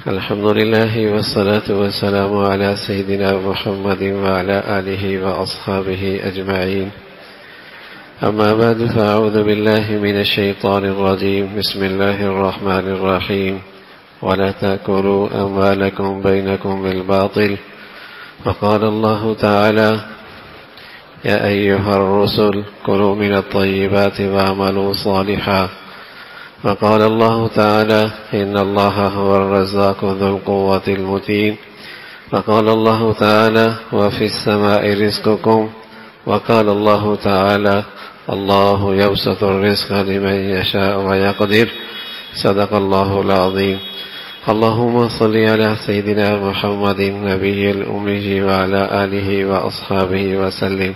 الحمد لله والصلاة والسلام على سيدنا محمد وعلى آله وأصحابه أجمعين. أما بعد فأعوذ بالله من الشيطان الرجيم. بسم الله الرحمن الرحيم. ولا تأكلوا أموالكم بينكم بالباطل. وقال الله تعالى: يا أيها الرسل كلوا من الطيبات واعملوا صالحا. وقال الله تعالى: إن الله هو الرزاق ذو القوة المتين. وقال الله تعالى: وفي السماء رزقكم. وقال الله تعالى: الله يبسط الرزق لمن يشاء ويقدر. صدق الله العظيم. اللهم صل على سيدنا محمد النبي الأمي وعلى آله وأصحابه وسلم.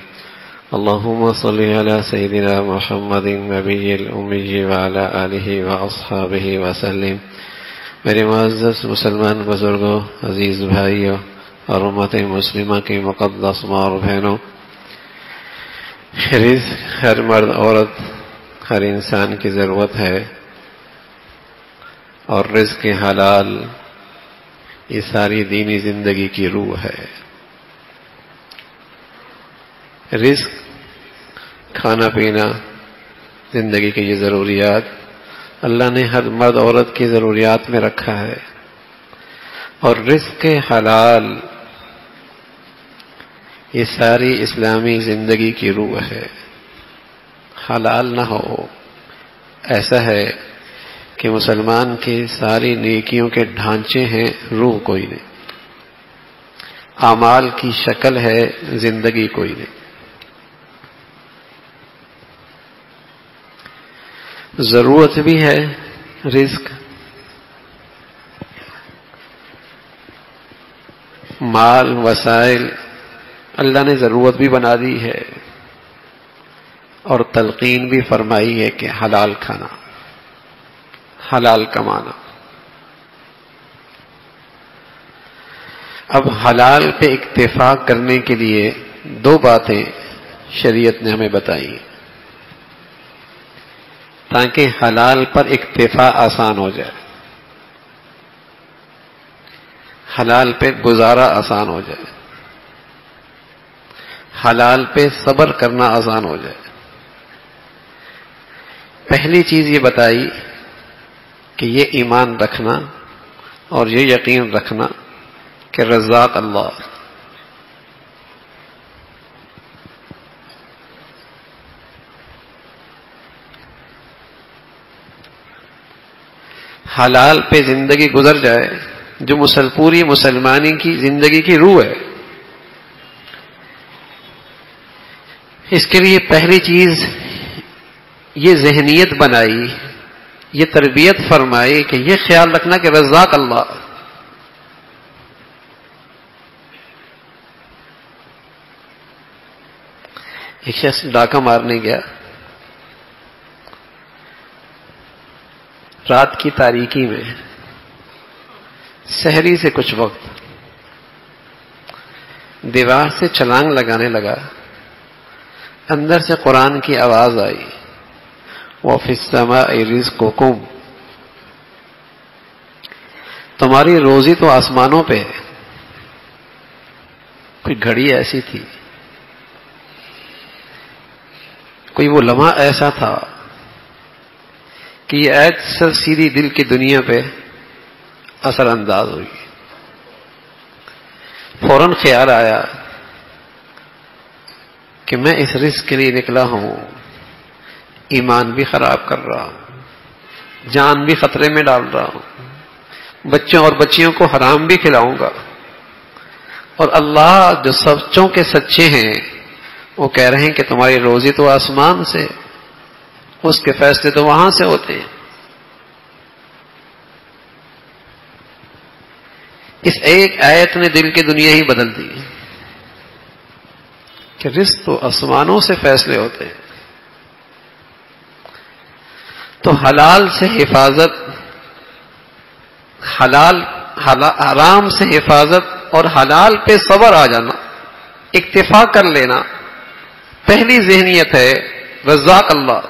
اللهم صل على سيدنا محمد النبي الأمي وعلى آله وأصحابه وسلم. میرے معزز مسلمان بزرگوں، عزیز بھائیوں اور امت مسلمہ کی مقدس ماں اور بہنوں، رزق ہر مرد عورت ہر انسان کی ضرورت ہے، اور رزق حلال یہ ساری دینی زندگی کی روح ہے۔ رزق، کھانا پینا، زندگی کی یہ ضروریات اللہ نے ہر مرد عورت کی ضروریات میں رکھا ہے، اور رزق حلال یہ ساری اسلامی زندگی کی روح ہے۔ حلال نہ ہو ایسا ہے کہ مسلمان کی ساری نیکیوں کے ڈھانچے ہیں، روح کوئی نہیں، اعمال کی شکل ہے، زندگی کوئی نہیں۔ ضرورت بھی ہے رزق، مال وسائل اللہ نے ضرورت بھی بنا دی ہے، اور تلقین بھی فرمائی ہے کہ حلال کھانا، حلال کمانا۔ اب حلال پہ اکتفا کرنے کے لیے دو باتیں شریعت نے ہمیں بتائی تاکہ حلال پر اکتفا آسان ہو جائے، حلال پہ گزارا آسان ہو جائے، حلال پہ صبر کرنا آسان ہو جائے۔ پہلی چیز یہ بتائی کہ یہ ایمان رکھنا اور یہ یقین رکھنا کہ رزاق اللہ، حلال پہ زندگی گزر جائے جو پوری مسلمانی کی زندگی کی روح ہے۔ اس کے لیے پہلی چیز یہ ذہنیت بنائی، یہ تربیت فرمائی کہ یہ خیال رکھنا کہ رزاق اللہ۔ ایک شخص ڈاکہ مارنے گیا، رات کی تاریکی میں سحری سے کچھ وقت دیوار سے چھلانگ لگانے لگا، اندر سے قرآن کی آواز آئی، وَفِي السَّمَاءِ رِزْقُكُمْ، تمہاری روزی تو آسمانوں پہ ہے۔ کوئی گھڑی ایسی تھی، کوئی وہ لمحہ ایسا تھا کہ یہ ایت سر سیدھی دل کی دنیا پہ اثر انداز ہوئی۔ فوراً خیال آیا کہ میں اس رزق کے لیے نکلا ہوں، ایمان بھی خراب کر رہا ہوں، جان بھی خطرے میں ڈال رہا ہوں، بچوں اور بچیوں کو حرام بھی کھلاؤں گا، اور اللہ جو سچوں کے سچے ہیں وہ کہہ رہے ہیں کہ تمہاری روزی تو آسمان سے، اس کے فیصلے تو وہاں سے ہوتے ہیں۔ اس ایک آیت نے دل کی دنیا ہی بدل دی کہ رزق تو آسمانوں سے فیصلے ہوتے ہیں۔ تو حلال سے حفاظت، حرام سے حفاظت اور حلال پہ صبر آ جانا، اکتفا کر لینا، پہلی ذہنیت ہے رزاق اللہ۔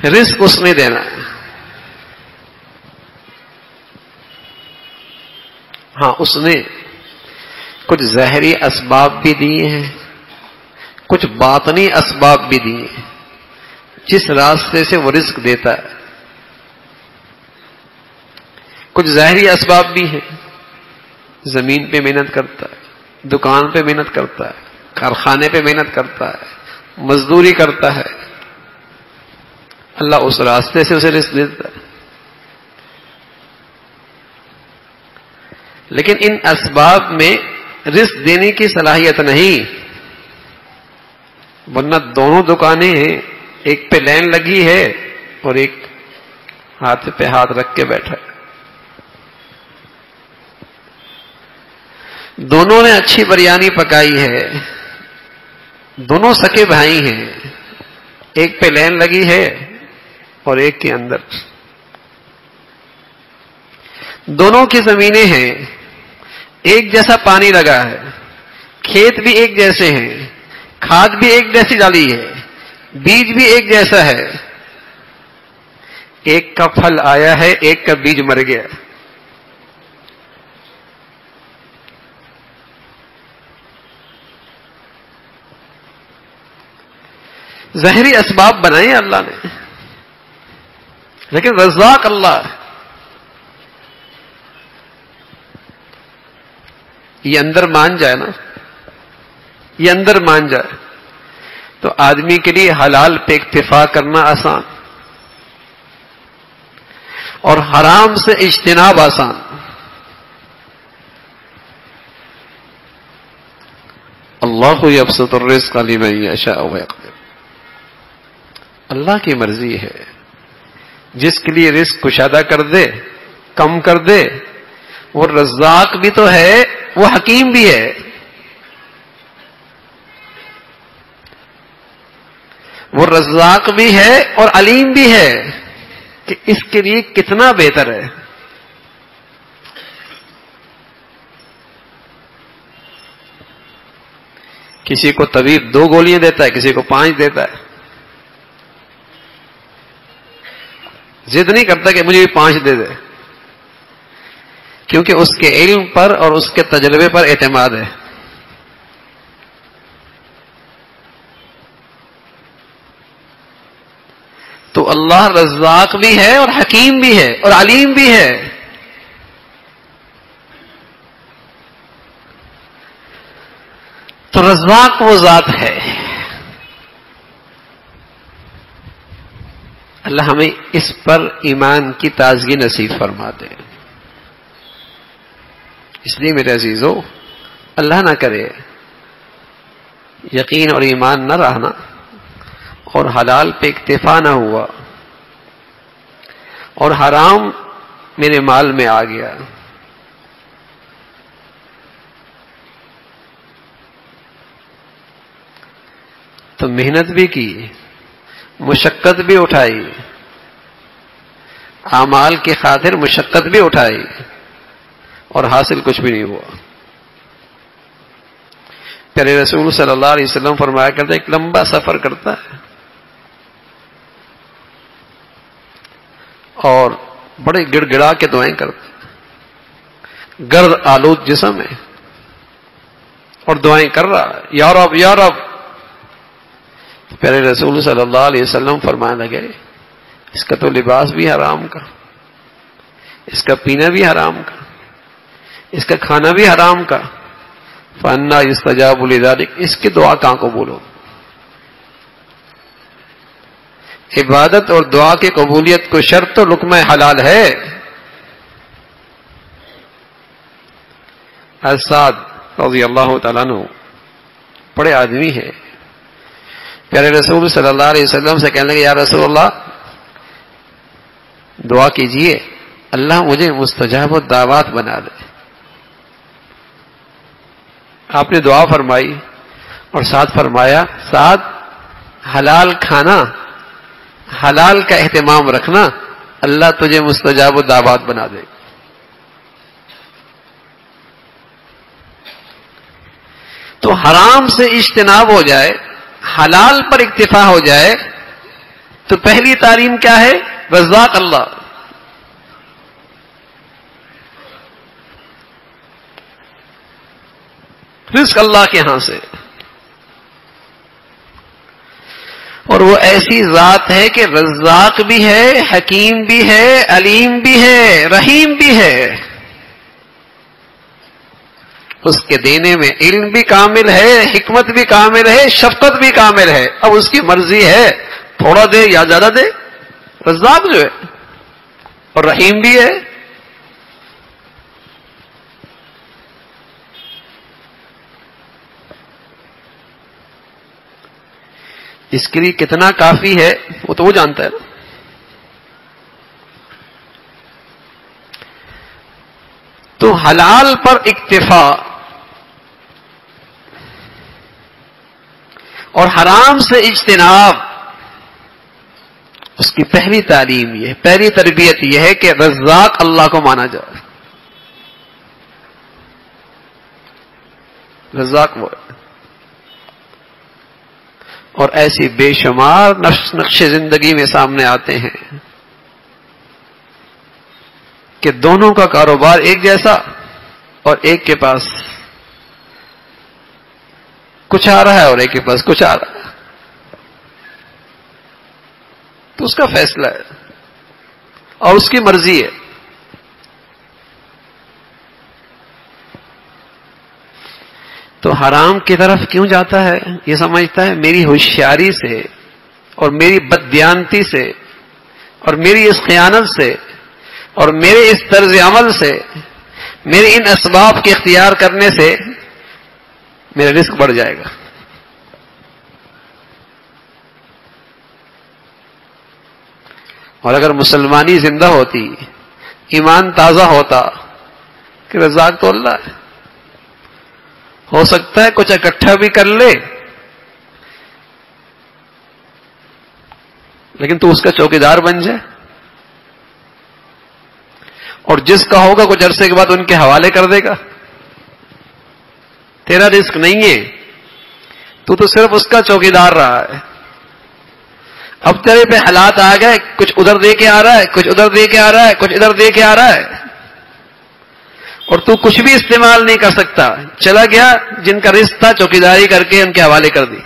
رزق اس نے دینا ہے. ہاں اس نے کچھ ظاہری اسباب بھی دیے ہیں، کچھ باطنی اسباب بھی دیے ہیں جس راستے سے وہ رزق دیتا ہے. کچھ ظاہری اسباب بھی ہیں، زمین پہ محنت کرتا ہے، دکان پہ محنت کرتا ہے، کارخانے پہ محنت کرتا ہے، مزدوری کرتا ہے، اللہ اس راستے سے اسے رزق دیتا ہے. لیکن ان اسباب میں رزق دینے کی صلاحیت نہیں، ورنہ دونوں دکانیں ہیں، ایک پہ لائن لگی ہے اور ایک ہاتھ پہ ہاتھ رکھ کے بیٹھا ہے. دونوں نے اچھی بریانی پکائی ہے، دونوں سکے بھائی ہیں، ایک پہ لائن لگی ہے اور ایک کے اندر. دونوں کی زمینیں ہیں، ایک جیسا پانی لگا ہے، کھیت بھی ایک جیسے ہیں، کھاد بھی ایک جیسی ڈالی ہے، بیج بھی ایک جیسا ہے. ایک کا پھل آیا ہے، ایک کا بیج مر گیا. ظاہری اسباب بنائے اللہ نے، لیکن رزاق اللہ ہے. یہ اندر مان جائے نا، یہ اندر مان جائے تو آدمی کے لیے حلال پہ اکتفا کرنا آسان اور حرام سے اجتناب آسان. اللہ یبسط الرزق لمن یشاء ویقدر. اللہ کی مرضی ہے، جس کے لیے رزق کشادہ کر دے، کم کر دے. وہ رزاق بھی تو ہے، وہ حکیم بھی ہے. وہ رزاق بھی ہے اور علیم بھی ہے کہ اس کے لیے کتنا بہتر ہے. کسی کو طبیب 2 گولیاں دیتا ہے، کسی کو 5 دیتا ہے. ضد نہیں کرتا کہ مجھے بھی 5 دے دے، کیونکہ اس کے علم پر اور اس کے تجربے پر اعتماد ہے. تو اللہ رزاق بھی ہے اور حکیم بھی ہے اور علیم بھی ہے. تو رزاق وہ ذات ہے. اللہ ہمیں اس پر ایمان کی تازگی نصیب فرما دے. اس لیے میرے عزیزو، اللہ نہ کرے یقین اور ایمان نہ رہنا اور حلال پہ اکتفا نہ ہوا اور حرام میرے مال میں آ گیا. تو محنت بھی کی، مشقت بھی اٹھائی، اعمال کی خاطر مشقت بھی اٹھائی اور حاصل کچھ بھی نہیں ہوا. پیارے رسول صلی اللہ علیہ وسلم فرمایا کرتے ایک لمبا سفر کرتا ہے اور بڑے گڑ گڑا کے دعائیں کرتا ہے، گرد آلود جسم ہے اور دعائیں کر رہا ہے، یا رب یا رب. پیارے رسول صلی اللہ علیہ وسلم فرمانے لگے اس کا تو لباس بھی حرام کا، اس کا پینا بھی حرام کا، اس کا کھانا بھی حرام کا. فَأَنَّىٰ يُسْتَجَابُ لِذَٰلِكَ. اس کی دعا کہاں کو بولو. عبادت اور دعا کی قبولیت کو شرط تو لقمہ حلال ہے. اسعد رضی اللہ تعالیٰ عنہ بڑے آدمی ہے، پیارے رسول صلی اللہ علیہ وسلم سے کہنے لگے یا رسول اللہ دعا کیجئے اللہ مجھے مستجاب الدعوات بنا دے. آپ نے دعا فرمائی اور ساتھ فرمایا ساتھ حلال کھانا، حلال کا اہتمام رکھنا، اللہ تجھے مستجاب الدعوات بنا دے. تو حرام سے اجتناب ہو جائے، حلال پر اکتفا ہو جائے تو پہلی تعلیم کیا ہے؟ رزاق اللہ. رزق اللہ کے ہاں سے. اور وہ ایسی ذات ہے کہ رزاق بھی ہے، حکیم بھی ہے، علیم بھی ہے، رحیم بھی ہے. اس کے دینے میں علم بھی کامل ہے، حکمت بھی کامل ہے، شفقت بھی کامل ہے. اب اس کی مرضی ہے تھوڑا دے یا زیادہ دے. رزاق جو ہے اور رحیم بھی ہے. اس کے لیے کتنا کافی ہے وہ تو وہ جانتا ہے نا. تو حلال پر اکتفا اور حرام سے اجتناب، اس کی پہلی تعلیم یہ ہے، پہلی تربیت یہ ہے کہ رزاق اللہ کو مانا جائے. رزاق وہ ہے. اور ایسی بے شمار نقش زندگی میں سامنے آتے ہیں کہ دونوں کا کاروبار ایک جیسا اور ایک کے پاس کچھ آ رہا ہے اور ایک کے پاس کچھ آ رہا ہے. تو اس کا فیصلہ ہے اور اس کی مرضی ہے. تو حرام کی طرف کیوں جاتا ہے؟ یہ سمجھتا ہے میری ہوشیاری سے اور میری بددیانتی سے اور میری اس خیانت سے اور میرے اس طرز عمل سے، میرے ان اسباب کے اختیار کرنے سے میرا رزق بڑھ جائے گا. اور اگر مسلمانی زندہ ہوتی، ایمان تازہ ہوتا کہ رزاق تو اللہ ہے، ہو سکتا ہے کچھ اکٹھا بھی کر لے لیکن تو اس کا چوکیدار بن جائے، اور جس کا ہوگا کچھ عرصے کے بعد ان کے حوالے کر دے گا. تیرا رزق نہیں ہے، تو صرف اس کا چوکیدار رہا ہے. اب تیرے پہ حالات آ گئے، کچھ ادھر دے کے آ رہا ہے، کچھ ادھر دے کے آ رہا ہے، کچھ ادھر دے کے آ رہا ہے، اور تو کچھ بھی استعمال نہیں کر سکتا. چلا گیا، جن کا رزق تھا چوکیداری کر کے ان کے حوالے کر دی.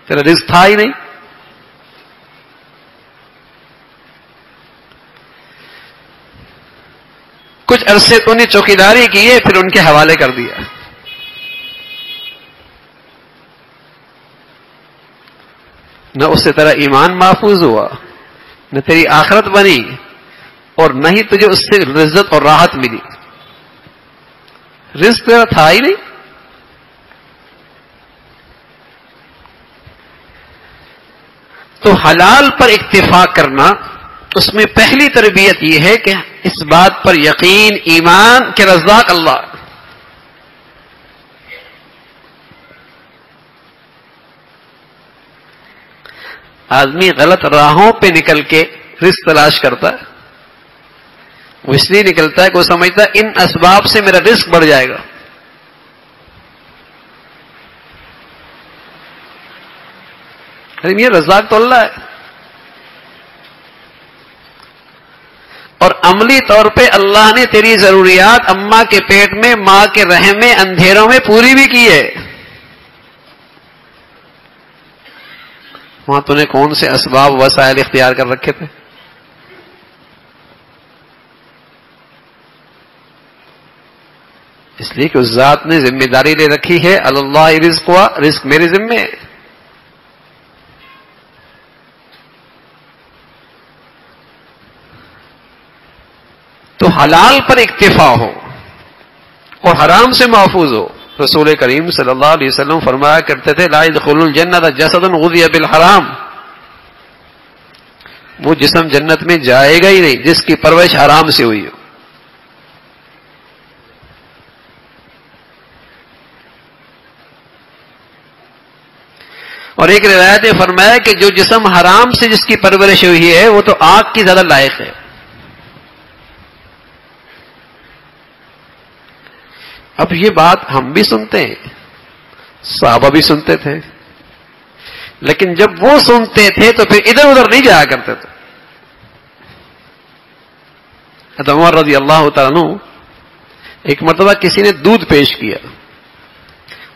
تیرا رزق تھا ہی نہیں. کچھ عرصے تو نے چوکیداری کی ہے، پھر ان کے حوالے کر دیا. نہ اس سے تیرا ایمان محفوظ ہوا، نہ تیری آخرت بنی، اور نہ ہی تجھے اس سے لذت اور راحت ملی. رزق تیرا تھا ہی نہیں. تو حلال پر اکتفا کرنا، اس میں پہلی تربیت یہ ہے کہ اس بات پر یقین، ایمان کہ رزاق اللہ. آدمی غلط راہوں پہ نکل کے رزق تلاش کرتا ہے. وہ اس لیے نکلتا ہے کہ وہ سمجھتا ہے ان اسباب سے میرا رزق بڑھ جائے گا. یہ رزاق تو اللہ ہے. اور عملی طور پہ اللہ نے تیری ضروریات اماں کے پیٹ میں، ماں کے رحم میں، اندھیروں میں پوری بھی کی ہے. وہاں تو نے کون سے اسباب وسائل اختیار کر رکھے تھے؟ اس لیے کہ اس ذات نے ذمہ داری لے رکھی ہے، اللہ رزق ہوا، رزق میرے ذمے ہے. تو حلال پر اکتفا ہو اور حرام سے محفوظ ہو. رسول کریم صلی اللہ علیہ وسلم فرمایا کرتے تھے، لا يدخل الجنۃ جسد غذی بالحرام. وہ جسم جنت میں جائے گا ہی نہیں جس کی پرورش حرام سے ہوئی ہو. اور ایک روایت نے فرمایا کہ جو جسم حرام سے جس کی پرورش ہوئی ہے وہ تو آگ کی زیادہ لائق ہے. اب یہ بات ہم بھی سنتے ہیں، صحابہ بھی سنتے تھے، لیکن جب وہ سنتے تھے تو پھر ادھر ادھر نہیں جایا کرتے تھے. عمر رضی اللہ تعالیٰ عنہ ایک مرتبہ کسی نے دودھ پیش کیا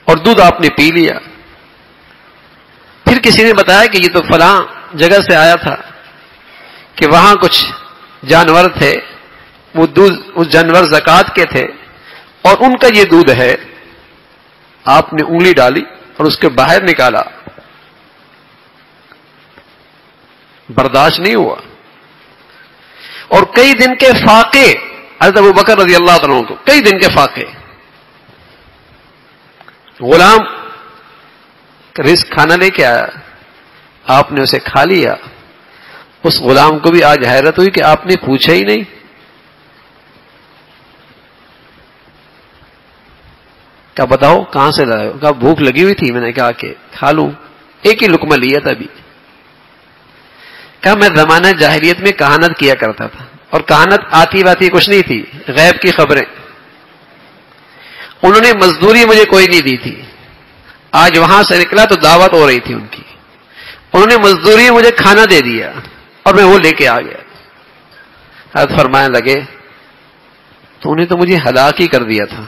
اور دودھ آپ نے پی لیا. پھر کسی نے بتایا کہ یہ تو فلاں جگہ سے آیا تھا کہ وہاں کچھ جانور تھے، وہ دودھ اس جانور زکوٰۃ کے تھے اور ان کا یہ دودھ ہے. آپ نے انگلی ڈالی اور اس کے باہر نکالا، برداشت نہیں ہوا. اور کئی دن کے فاقے حضرت ابوبکر رضی اللہ عنہ کو، کئی دن کے فاقے. غلام رزق کھانا لے کے آیا، آپ نے اسے کھا لیا. اس غلام کو بھی آج حیرت ہوئی کہ آپ نے پوچھا ہی نہیں. کہا بتاؤ کہاں سے لائے ہو؟ کہا بھوک لگی ہوئی تھی، میں نے کہا کہ کھا لوں، ایک ہی لقمہ لیا تھا ابھی. کہا میں زمانہ جاہلیت میں کہانت کیا کرتا تھا، اور کہانت آتی باتی کچھ نہیں تھی، غیب کی خبریں. انہوں نے مزدوری مجھے کوئی نہیں دی تھی. آج وہاں سے نکلا تو دعوت ہو رہی تھی ان کی، انہوں نے مزدوری مجھے کھانا دے دیا اور میں وہ لے کے آ گیا. حضرت فرمانے لگے تو انہیں تو مجھے ہلاک ہی کر دیا تھا.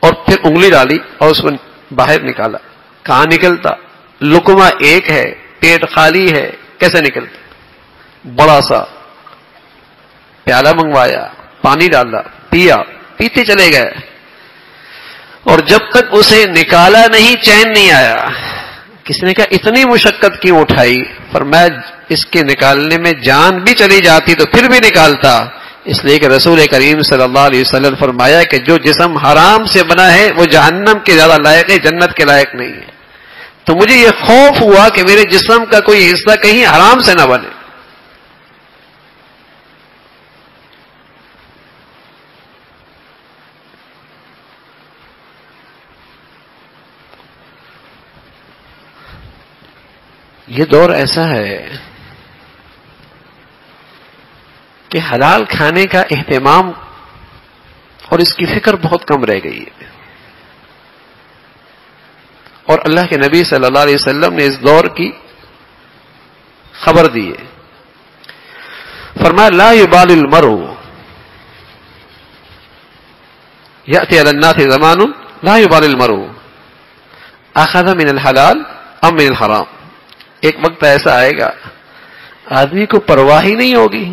اور پھر انگلی ڈالی اور اس کو باہر نکالا. کہاں نکلتا؟ لقمہ ایک ہے، پیٹ خالی ہے، کیسے نکلتا؟ بڑا سا پیالہ منگوایا، پانی ڈالا، پیا، پیتے چلے گئے. اور جب تک اسے نکالا نہیں چین نہیں آیا. کسی نے کہا اتنی مشقت کیوں اٹھائی؟ فرمایا اس کے نکالنے میں جان بھی چلی جاتی تو پھر بھی نکالتا، اس لیے کہ رسول کریم صلی اللہ علیہ وسلم فرمایا کہ جو جسم حرام سے بنا ہے وہ جہنم کے زیادہ لائق ہے، جنت کے لائق نہیں ہے. تو مجھے یہ خوف ہوا کہ میرے جسم کا کوئی حصہ کہیں حرام سے نہ بنے. یہ دور ایسا ہے کہ حلال کھانے کا اہتمام اور اس کی فکر بہت کم رہ گئی ہے. اور اللہ کے نبی صلی اللہ علیہ وسلم نے اس دور کی خبر دی ہے. فرمایا لا يبال المرء يأتي على الناس زمان لا يبال المرء اخذ من الحلال ام من الحرام. ایک وقت ایسا آئے گا آدمی کو پرواہ ہی نہیں ہوگی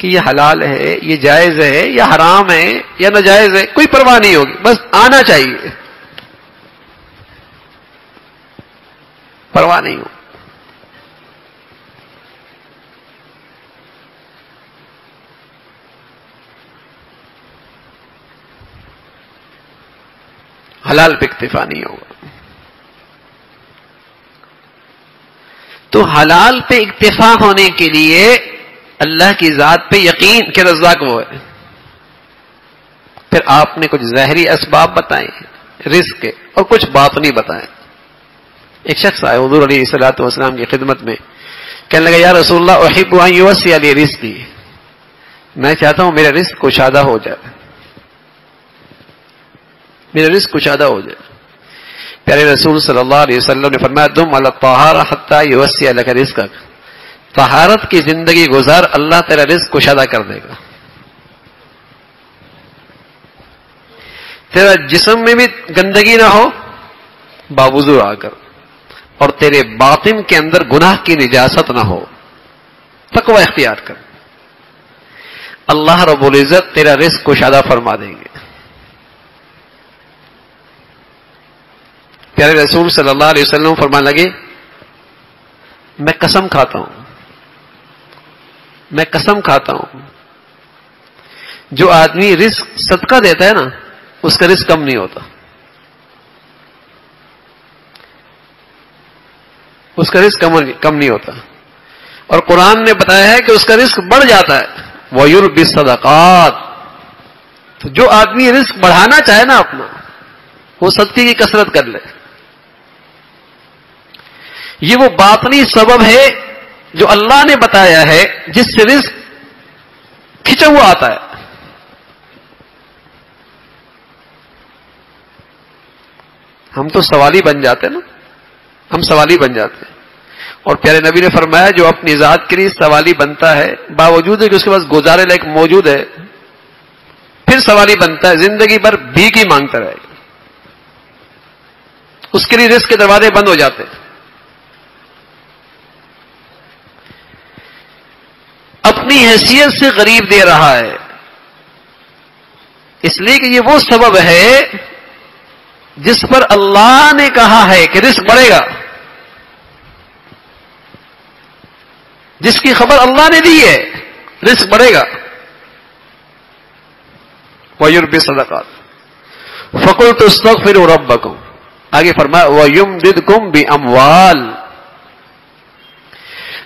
کہ یہ حلال ہے، یہ جائز ہے یا حرام ہے یا ناجائز ہے، کوئی پرواہ نہیں ہوگی، بس آنا چاہیے، پرواہ نہیں ہو. حلال پہ اکتفا نہیں ہوگا. تو حلال پہ اکتفا ہونے کے لیے اللہ کی ذات پہ یقین کہ رزاق وہ ہے. پھر آپ نے کچھ ظاہری اسباب بتائے رزق کے اور کچھ باطنی بتائے. ایک شخص آئے حضور علیہ الصلوۃ والسلام کی خدمت میں، کہنے لگا یا رسول اللہ احب ان یوسع لی رزقی، میں چاہتا ہوں میرا رزق کشادہ ہو جائے، میرا رزق کشادہ ہو جائے. پیارے رسول صلی اللہ علیہ وسلم نے فرمایا دم علی الطہارہ حتی یوسع لک رزقک، طہارت کی زندگی گزار، اللہ تیرا رزق کشادہ کر دے گا. تیرا جسم میں بھی گندگی نہ ہو باوضو آ کر، اور تیرے باطن کے اندر گناہ کی نجاست نہ ہو، تقوی اختیار کر، اللہ رب العزت تیرا رزق کشادہ فرما دیں گے. پیارے رسول صلی اللہ علیہ وسلم فرمانے لگے میں قسم کھاتا ہوں، میں قسم کھاتا ہوں، جو آدمی رزق صدقہ دیتا ہے نا اس کا رزق کم نہیں ہوتا، اس کا رزق کم نہیں ہوتا. اور قرآن نے بتایا ہے کہ اس کا رزق بڑھ جاتا ہے. وَيُرْبِ الصَّدَقَاتِ، تو جو آدمی رزق بڑھانا چاہے نا اپنا، وہ صدقے کی کثرت کر لے. یہ وہ باطنی سبب ہے جو اللہ نے بتایا ہے جس سے رزق کھنچا ہوا آتا ہے. ہم تو سوالی بن جاتے نا، ہم سوالی بن جاتے ہیں. اور پیارے نبی نے فرمایا جو اپنی ذات کے لیے سوالی بنتا ہے باوجود ہے کہ اس کے پاس گزارے لائق موجود ہے، پھر سوالی بنتا ہے، زندگی بھر بھیک ہی مانگتا رہے گا، اس کے لیے رزق کے دروازے بند ہو جاتے ہیں. اپنی حیثیت سے غریب دے رہا ہے، اس لیے کہ یہ وہ سبب ہے جس پر اللہ نے کہا ہے کہ رزق بڑھے گا، جس کی خبر اللہ نے دی ہے رزق بڑھے گا. وَيُرْبِي الصَّدَقَاتِ فَقُلْتُ اسْتَغْفِرُوا رَبَّكُمْ. آگے فرمایا وَيُمْدِدْكُمْ بِأَمْوَالٍ.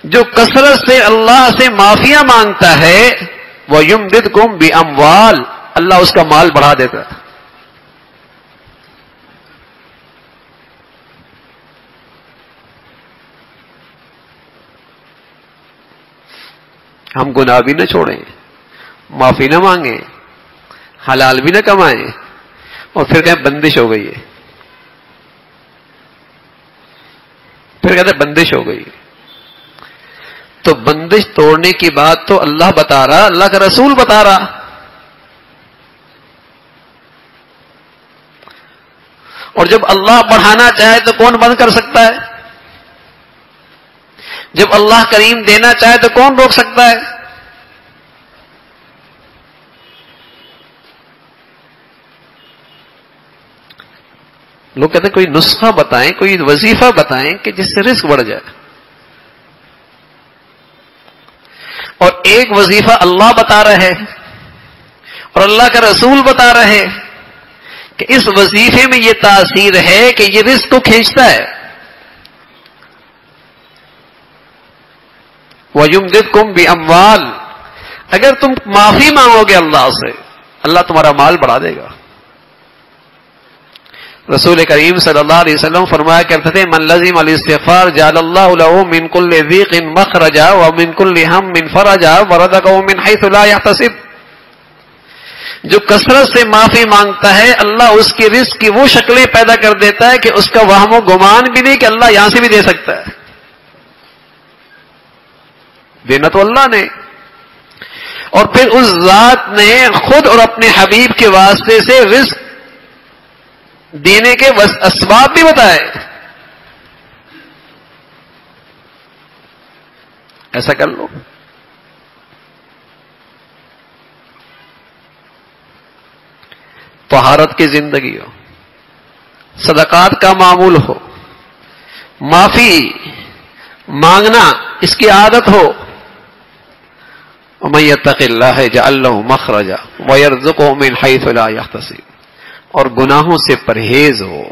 جو کثرت سے اللہ سے معافیاں مانگتا ہے وَيُمْدِدْكُمْ بِأَمْوَالٍ، اللہ اس کا مال بڑھا دیتا ہے. ہم گناہ بھی نہ چھوڑیں، معافی نہ مانگیں، حلال بھی نہ کمائیں، اور پھر کہیں بندش ہو گئی ہے، پھر کہتے ہیں بندش ہو گئی. تو بندش توڑنے کی بات تو اللہ بتا رہا، اللہ کا رسول بتا رہا. اور جب اللہ بڑھانا چاہے تو کون بند کر سکتا ہے؟ جب اللہ کریم دینا چاہے تو کون روک سکتا ہے؟ لوگ کہتے ہیں کوئی نسخہ بتائیں، کوئی وظیفہ بتائیں کہ جس سے رزق بڑھ جائے. اور ایک وظیفہ اللہ بتا رہے ہیں اور اللہ کا رسول بتا رہے ہیں کہ اس وظیفے میں یہ تاثیر ہے کہ یہ رزق کو کھینچتا ہے. وَيُمْدِدْكُمْ بِأَمْوَالٍ، اگر تم معافی مانگو گے اللہ سے، اللہ تمہارا مال بڑھا دے گا. رسول کریم صلی اللہ علیہ وسلم فرمایا کرتے تھے من لزم الاستغفار جعل اللہ له من كل ضيق مخرجا ومن كل هم فرجا ورزقه من حيث لا يحتسب. جو کثرت سے معافی مانگتا ہے اللہ اس کی رزق کی وہ شکلیں پیدا کر دیتا ہے کہ اس کا وہم و گمان بھی نہیں کہ اللہ یہاں سے بھی دے سکتا ہے. دینا تو اللہ نے، اور پھر اس ذات نے خود اور اپنے حبیب کے واسطے سے رزق دینے کے اسباب بھی بتائے. ایسا کر لو. طہارت کی زندگی ہو، صدقات کا معمول ہو، معافی مانگنا اس کی عادت ہو. وَمَن يَتَّقِ اللَّهَ يَجْعَل لَّهُ مَخْرَجًا وَيَرْزُقْهُ مِنْ حَيْثُ لَا يَحْتَسِبُ. اور گناہوں سے پرہیز ہو.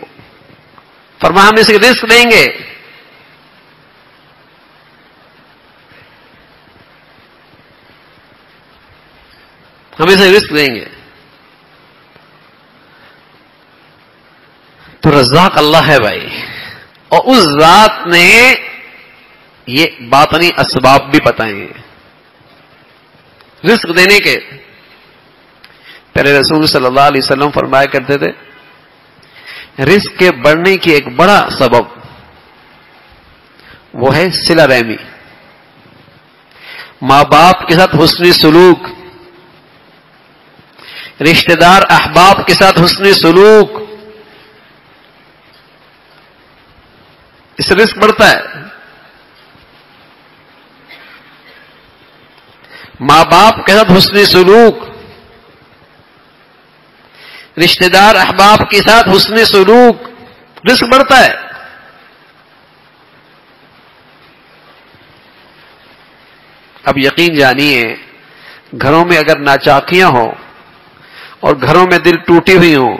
فرمایا ہم اسے رزق دیں گے. ہم اسے رزق دیں گے. تو رزاق اللہ ہے بھائی، اور اس ذات نے یہ باطنی اسباب بھی بتائے ہیں رزق دینے کے. پہلے رسول صلی اللہ علیہ وسلم فرمایا کرتے تھے رزق کے بڑھنے کی ایک بڑا سبب وہ ہے صلہ رحمی، ماں باپ کے ساتھ حسن سلوک، رشتہ دار احباب کے ساتھ حسن سلوک، اس سے رزق بڑھتا ہے. ماں باپ کے ساتھ حسن سلوک، رشتہ دار احباب کے ساتھ حسن سلوک، رزق بڑھتا ہے. اب یقین جانیے گھروں میں اگر ناچاکیاں ہوں اور گھروں میں دل ٹوٹی ہوئی ہوں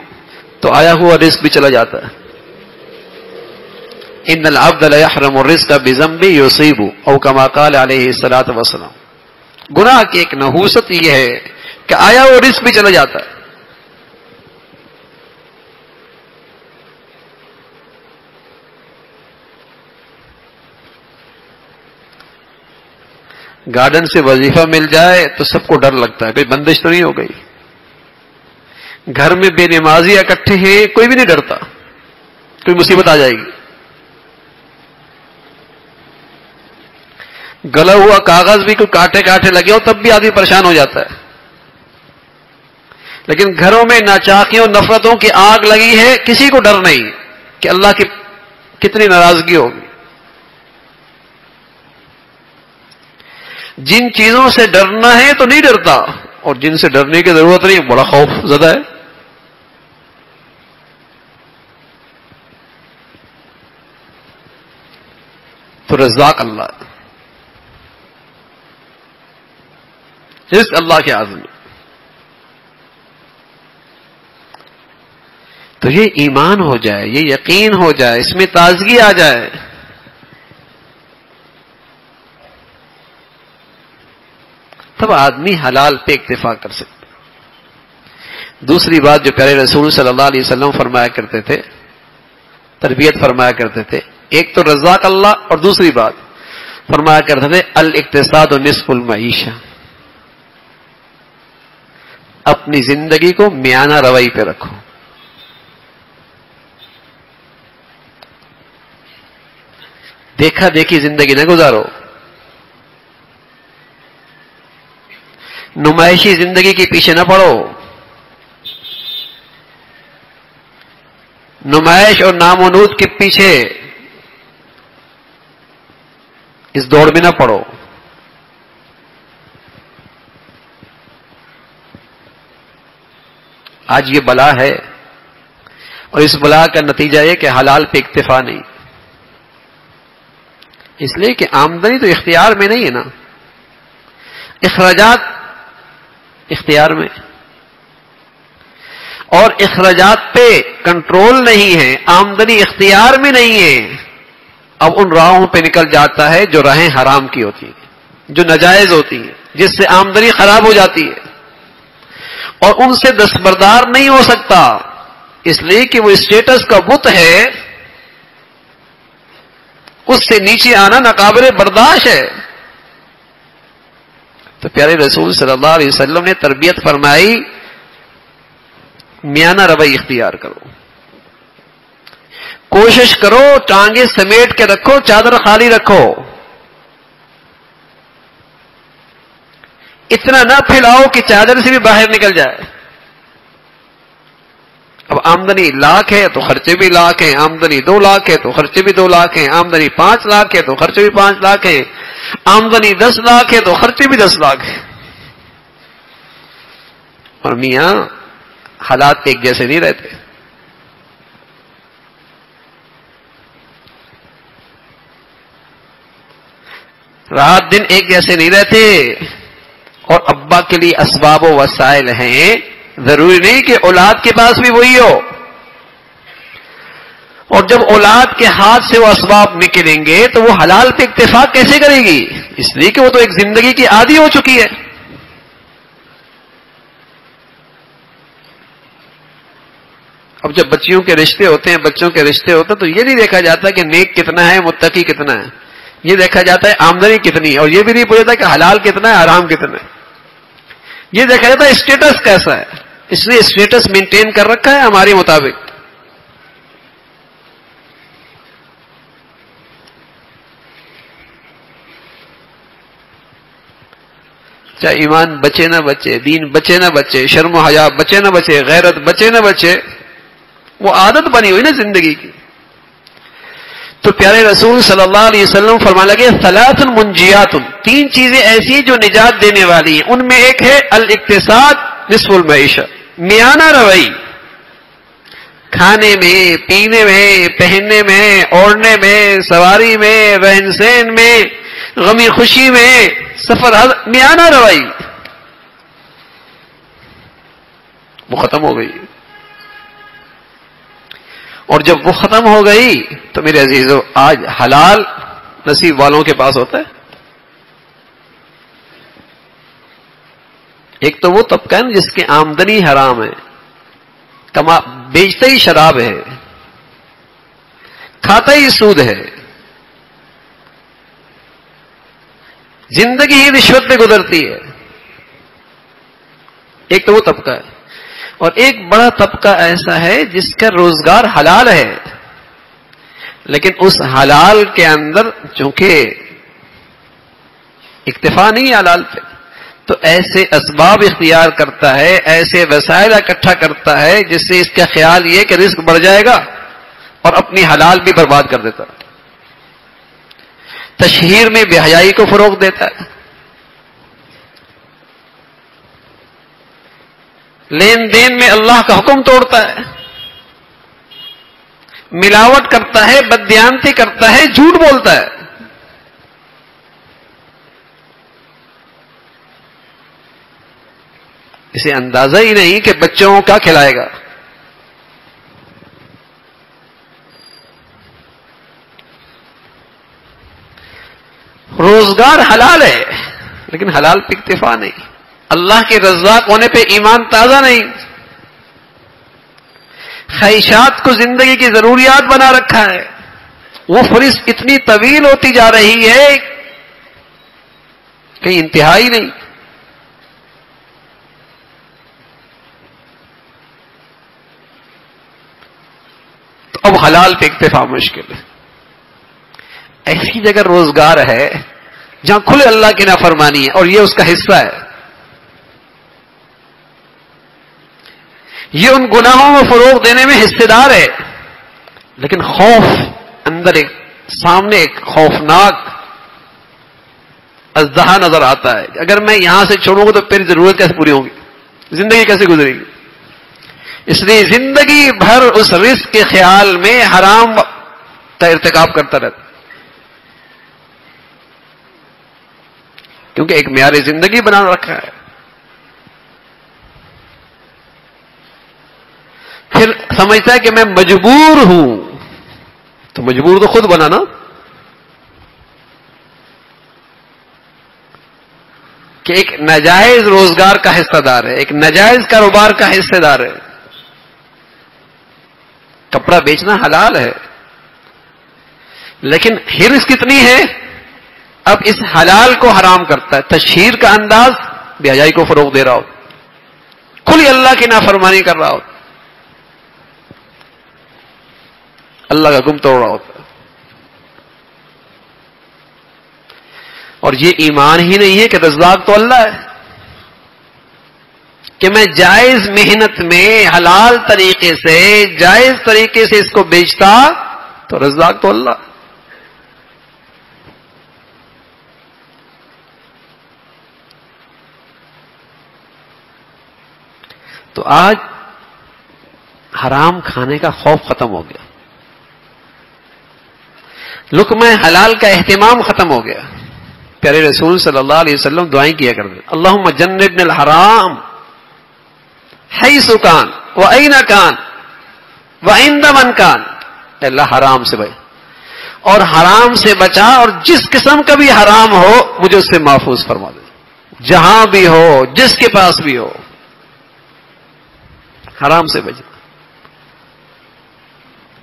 تو آیا ہوا رزق بھی چلا جاتا ہے. ان العبد لیحرم الرزق بذنب یصیب او کما قال علیہ الصلوۃ والسلام. گناہ کی ایک نحوست یہ ہے کہ آیا وہ رزق بھی چلا جاتا ہے. گارڈن سے وظیفہ مل جائے تو سب کو ڈر لگتا ہے کوئی بندش تو نہیں ہو گئی. گھر میں بے نمازی اکٹھے ہیں کوئی بھی نہیں ڈرتا. کوئی مصیبت آ جائے گی. گلا ہوا کاغذ بھی کوئی کاٹے کاٹے لگے ہو تب بھی آدمی پریشان ہو جاتا ہے. لیکن گھروں میں ناچاکیوں نفرتوں کی آگ لگی ہے, کسی کو ڈر نہیں کہ اللہ کی کتنی ناراضگی ہوگی. جن چیزوں سے ڈرنا ہے تو نہیں ڈرتا, اور جن سے ڈرنے کی ضرورت نہیں بڑا خوف زدہ ہے. تو رزاق اللہ, رزق اللہ کے عزم. تو یہ ایمان ہو جائے, یہ یقین ہو جائے, اس میں تازگی آ جائے, تب آدمی حلال پہ اکتفا کر سکتا. دوسری بات جو پیارے رسول صلی اللہ علیہ وسلم فرمایا کرتے تھے, تربیت فرمایا کرتے تھے, ایک تو رزاق اللہ, اور دوسری بات فرمایا کرتے تھے الاقتصاد نصف المعیشہ. اپنی زندگی کو میانہ روی پہ رکھو. دیکھا دیکھی زندگی نہ گزارو, نمائشی زندگی کے پیچھے نہ پڑو, نمائش اور نام و نود کے پیچھے اس دوڑ میں نہ پڑو. آج یہ بلا ہے, اور اس بلا کا نتیجہ یہ کہ حلال پہ اکتفا نہیں. اس لیے کہ آمدنی تو اختیار میں نہیں ہے نا, اخراجات اختیار میں, اور اخراجات پہ کنٹرول نہیں ہے, آمدنی اختیار میں نہیں ہے. اب ان راہوں پہ نکل جاتا ہے جو راہیں حرام کی ہوتی ہیں, جو ناجائز ہوتی ہیں, جس سے آمدنی خراب ہو جاتی ہے, اور ان سے دستبردار نہیں ہو سکتا, اس لیے کہ وہ اسٹیٹس کا بت ہے, اس سے نیچے آنا ناقابل برداشت ہے. تو پیارے رسول صلی اللہ علیہ وسلم نے تربیت فرمائی, میانہ روی اختیار کرو, کوشش کرو ٹانگیں سمیٹ کے رکھو, چادر خالی رکھو, اتنا نہ پھیلاؤ کہ چادر سے بھی باہر نکل جائے. اب آمدنی لاکھ ہے تو خرچے بھی لاکھ ہیں, آمدنی 2 لاکھ ہے تو خرچے بھی 2 لاکھ ہیں, آمدنی 5 لاکھ ہے تو خرچے بھی 5 لاکھ ہیں, آمدنی 10 لاکھ ہے تو خرچے بھی 10 لاکھ ہیں. اور میاں حالات ایک جیسے نہیں رہتے. رات دن ایک جیسے نہیں رہتے, اور ابا کے لیے اسباب و وسائل ہیں, ضروری نہیں کہ اولاد کے پاس بھی وہی ہو. اور جب اولاد کے ہاتھ سے وہ اسباب نکلیں گے تو وہ حلال پہ اکتفا کیسے کرے گی؟ اس لیے کہ وہ تو ایک زندگی کی عادی ہو چکی ہے. اب جب بچیوں کے رشتے ہوتے ہیں, بچوں کے رشتے ہوتے ہیں, تو یہ نہیں دیکھا جاتا کہ نیک کتنا ہے, متقی کتنا ہے, یہ دیکھا جاتا ہے آمدنی کتنی ہے, اور یہ بھی نہیں پوچھتا کہ حلال کتنا ہے, حرام کتنا ہے. یہ دیکھا جاتا ہے اسٹیٹس کیسا ہے. اس نے اسٹیٹس مینٹین کر رکھا ہے ہمارے مطابق. چاہے ایمان بچے نہ بچے, دین بچے نہ بچے, شرم و حیا بچے نہ بچے, غیرت بچے نہ بچے, وہ عادت بنی ہوئی نا زندگی کی. تو پیارے رسول صلی اللہ علیہ وسلم فرمانے لگے ثلاث منجیات, 3 چیزیں ایسی جو نجات دینے والی ہیں. ان میں ایک ہے الاقتصاد نصف المعیشہ, میانہ روی, کھانے میں, پینے میں, پہننے میں, اوڑھنے میں, سواری میں, رہن سہن میں, غمی خوشی میں, سفر, میانہ روی. وہ ختم ہو گئی. اور جب وہ ختم ہو گئی تو میرے عزیزو آج حلال نصیب والوں کے پاس ہوتا ہے. ایک تو وہ طبقہ ہے جس کی آمدنی حرام ہے, بیچتا ہی شراب ہے, کھاتا ہی سود ہے, زندگی ہی رشوت پہ گزرتی ہے. ایک تو وہ طبقہ ہے. اور ایک بڑا طبقہ ایسا ہے جس کا روزگار حلال ہے, لیکن اس حلال کے اندر چونکہ اکتفا نہیں ہے حلال پہ، تو ایسے اسباب اختیار کرتا ہے، ایسے وسائل اکٹھا کرتا ہے جس سے اس کا خیال یہ کہ رزق بڑھ جائے گا، اور اپنی حلال بھی برباد کر دیتا ہے۔ تشہیر میں بے حیائی کو فروغ دیتا ہے، لین دین میں اللہ کا حکم توڑتا ہے، ملاوٹ کرتا ہے، بددیانتی کرتا ہے، جھوٹ بولتا ہے۔ اسے اندازہ ہی نہیں کہ بچوں کا کھلائے گا۔ روزگار حلال ہے لیکن حلال پہ اکتفا نہیں، اللہ کے رزاق ہونے پہ ایمان تازہ نہیں، خواہشات کو زندگی کی ضروریات بنا رکھا ہے، وہ فہرست اتنی طویل ہوتی جا رہی ہے کہیں انتہائی نہیں۔ تو اب حلال پہ اکتفا مشکل ہے۔ ایسی جگہ روزگار ہے جہاں کھلے اللہ کی نافرمانی ہے اور یہ اس کا حصہ ہے، یہ ان گناہوں میں فروغ دینے میں حصے دار ہے، لیکن خوف اندر ایک سامنے ایک خوفناک اژدہا نظر آتا ہے، اگر میں یہاں سے چھوڑوں گا تو پھر ضرورت کیسے پوری ہوگی، زندگی کیسے گزرے گی۔ اس لیے زندگی بھر اس رزق کے خیال میں حرام کا ارتکاب کرتا رہتا، کیونکہ ایک معیار زندگی بنا رکھا ہے۔ پھر سمجھتا ہے کہ میں مجبور ہوں، تو مجبور تو خود بنا نا، کہ ایک ناجائز روزگار کا حصہ دار ہے، ایک ناجائز کاروبار کا حصہ دار ہے۔ کپڑا بیچنا حلال ہے لیکن ہرس کتنی ہے، اب اس حلال کو حرام کرتا ہے، تشہیر کا انداز بے حیائی کو فروغ دے رہا ہو، کھلی اللہ کی نافرمانی کر رہا ہو، اللہ کا حکم توڑ رہا ہوتا ہے۔ اور یہ ایمان ہی نہیں ہے کہ رزاق تو اللہ ہے، کہ میں جائز محنت میں حلال طریقے سے جائز طریقے سے اس کو بیچتا تو رزاق تو اللہ۔ تو آج حرام کھانے کا خوف ختم ہو گیا، لقمہ حلال کا اہتمام ختم ہو گیا۔ پیارے رسول صلی اللہ علیہ وسلم دعائیں کیا کرتے، اللہم جنبنا الحرام حیث کان وأین کان وعند من کان، اللہ حرام سے بچ اور حرام سے بچا، اور جس قسم کا بھی حرام ہو مجھے اس سے محفوظ فرما دے، جہاں بھی ہو جس کے پاس بھی ہو حرام سے بچنا۔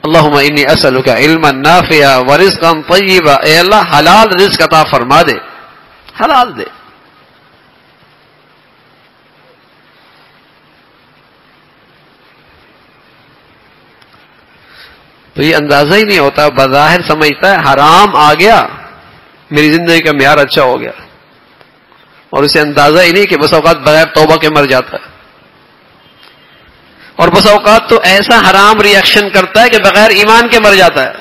اللہم انی اسألک علما نافعا ورزقا طیبا، اے اللہ حلال رزق عطا فرما دے، حلال دے۔ تو یہ اندازہ ہی نہیں ہوتا، بظاہر سمجھتا ہے حرام آ گیا میری زندگی کا معیار اچھا ہو گیا، اور اسے اندازہ ہی نہیں کہ بس اوقات بغیر توبہ کے مر جاتا ہے، اور بس اوقات تو ایسا حرام ریئیکشن کرتا ہے کہ بغیر ایمان کے مر جاتا ہے۔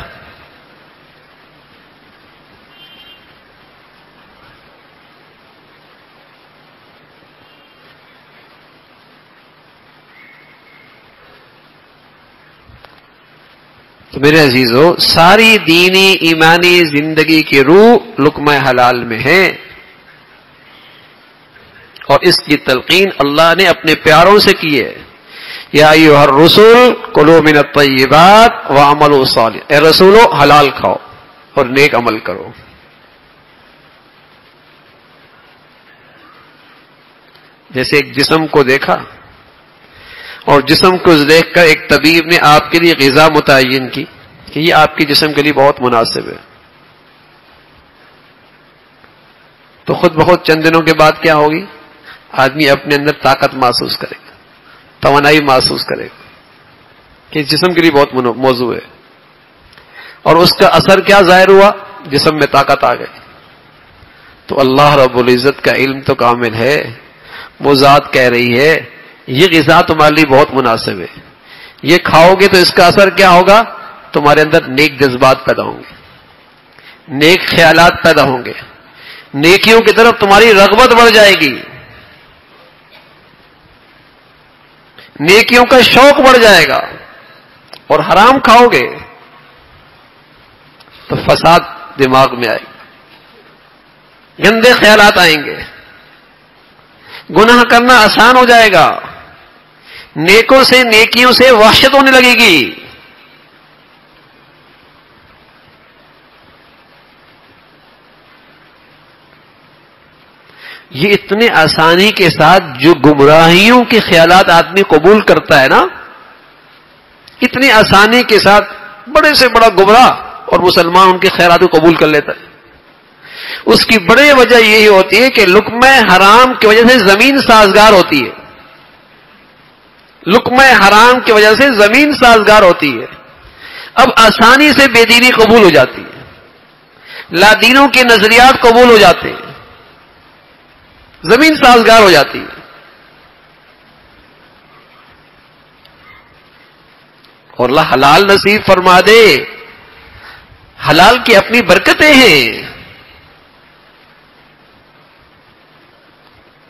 تو میرے عزیزو، ساری دینی ایمانی زندگی کی روح لقمہ حلال میں ہے، اور اس کی تلقین اللہ نے اپنے پیاروں سے کی ہے، یا ایھا الرسل کلوا من الطیبات واعملوا صالحا، اے رسولو حلال کھاؤ اور نیک عمل کرو۔ جیسے ایک جسم کو دیکھا اور جسم کو دیکھ کر ایک طبیب نے آپ کے لیے غذا متعین کی کہ یہ آپ کے جسم کے لیے بہت مناسب ہے، تو خود بخود چند دنوں کے بعد کیا ہوگی، آدمی اپنے اندر طاقت محسوس کرے گا، توانائی محسوس کرے گا کہ اس جسم کے لیے بہت موضوع ہے۔ اور اس کا اثر کیا ظاہر ہوا؟ جسم میں طاقت آ گئی. تو اللہ رب العزت کا علم تو کامل ہے. وہ ذات کہہ رہی ہے یہ غذا تمہارے لیے بہت مناسب ہے، یہ کھاؤ گے تو اس کا اثر کیا ہوگا؟ تمہارے اندر نیک جذبات پیدا ہوں گے، نیک خیالات پیدا ہوں گے، نیکیوں کی طرف تمہاری رغبت بڑھ جائے گی، نیکیوں کا شوق بڑھ جائے گا. اور حرام کھاؤ گے تو فساد دماغ میں آئے گا، گندے خیالات آئیں گے، گناہ کرنا آسان ہو جائے گا، نیکوں سے نیکیوں سے وحشت ہونے لگے گی. یہ اتنے آسانی کے ساتھ جو گمراہیوں کے خیالات آدمی قبول کرتا ہے نا، اتنی آسانی کے ساتھ بڑے سے بڑا گمراہ اور مسلمان ان کے خیالات کو قبول کر لیتا ہے. اس کی بڑی وجہ یہی ہوتی ہے کہ لقمہ حرام کی وجہ سے زمین سازگار ہوتی ہے. لقمہ حرام کی وجہ سے زمین سازگار ہوتی ہے. اب آسانی سے بے دینی قبول ہو جاتی ہے، لادینوں کے نظریات قبول ہو جاتے ہیں، زمین سازگار ہو جاتی ہے. اور اللہ حلال نصیب فرما دے. حلال کی اپنی برکتیں ہیں.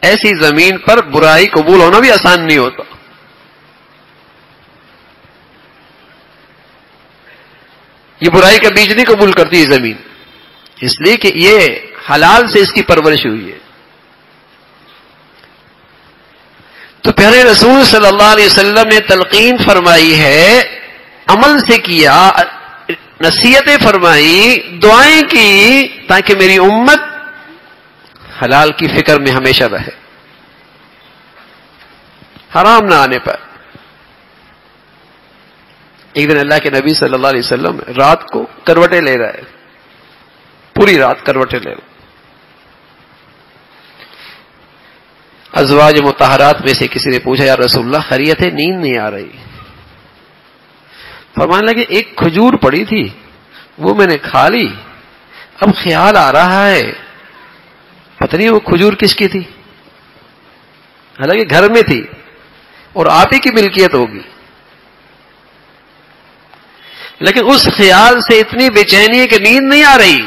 ایسی زمین پر برائی قبول ہونا بھی آسان نہیں ہوتا. یہ برائی کا بیج نہیں قبول کرتی یہ زمین، اس لیے کہ یہ حلال سے اس کی پرورش ہوئی ہے. تو پیارے رسول صلی اللہ علیہ وسلم نے تلقین فرمائی ہے، عمل سے کیا، نصیحتیں فرمائی، دعائیں کی تاکہ میری امت حلال کی فکر میں ہمیشہ رہے، حرام نہ آنے پائے. ایک دن اللہ کے نبی صلی اللہ علیہ وسلم رات کو کروٹیں لے رہے، پوری رات کروٹیں لے رہے. ازواج مطہرات میں سے کسی نے پوچھا یا رسول اللہ خیریت ہے، نیند نہیں آ رہی. فرمانے لگے ایک کھجور پڑی تھی وہ میں نے کھا لی، اب خیال آ رہا ہے پتہ نہیں وہ کھجور کس کی تھی، حالانکہ گھر میں تھی اور آپ ہی کی ملکیت ہوگی، لیکن اس خیال سے اتنی بے چینی ہے کہ نیند نہیں آ رہی.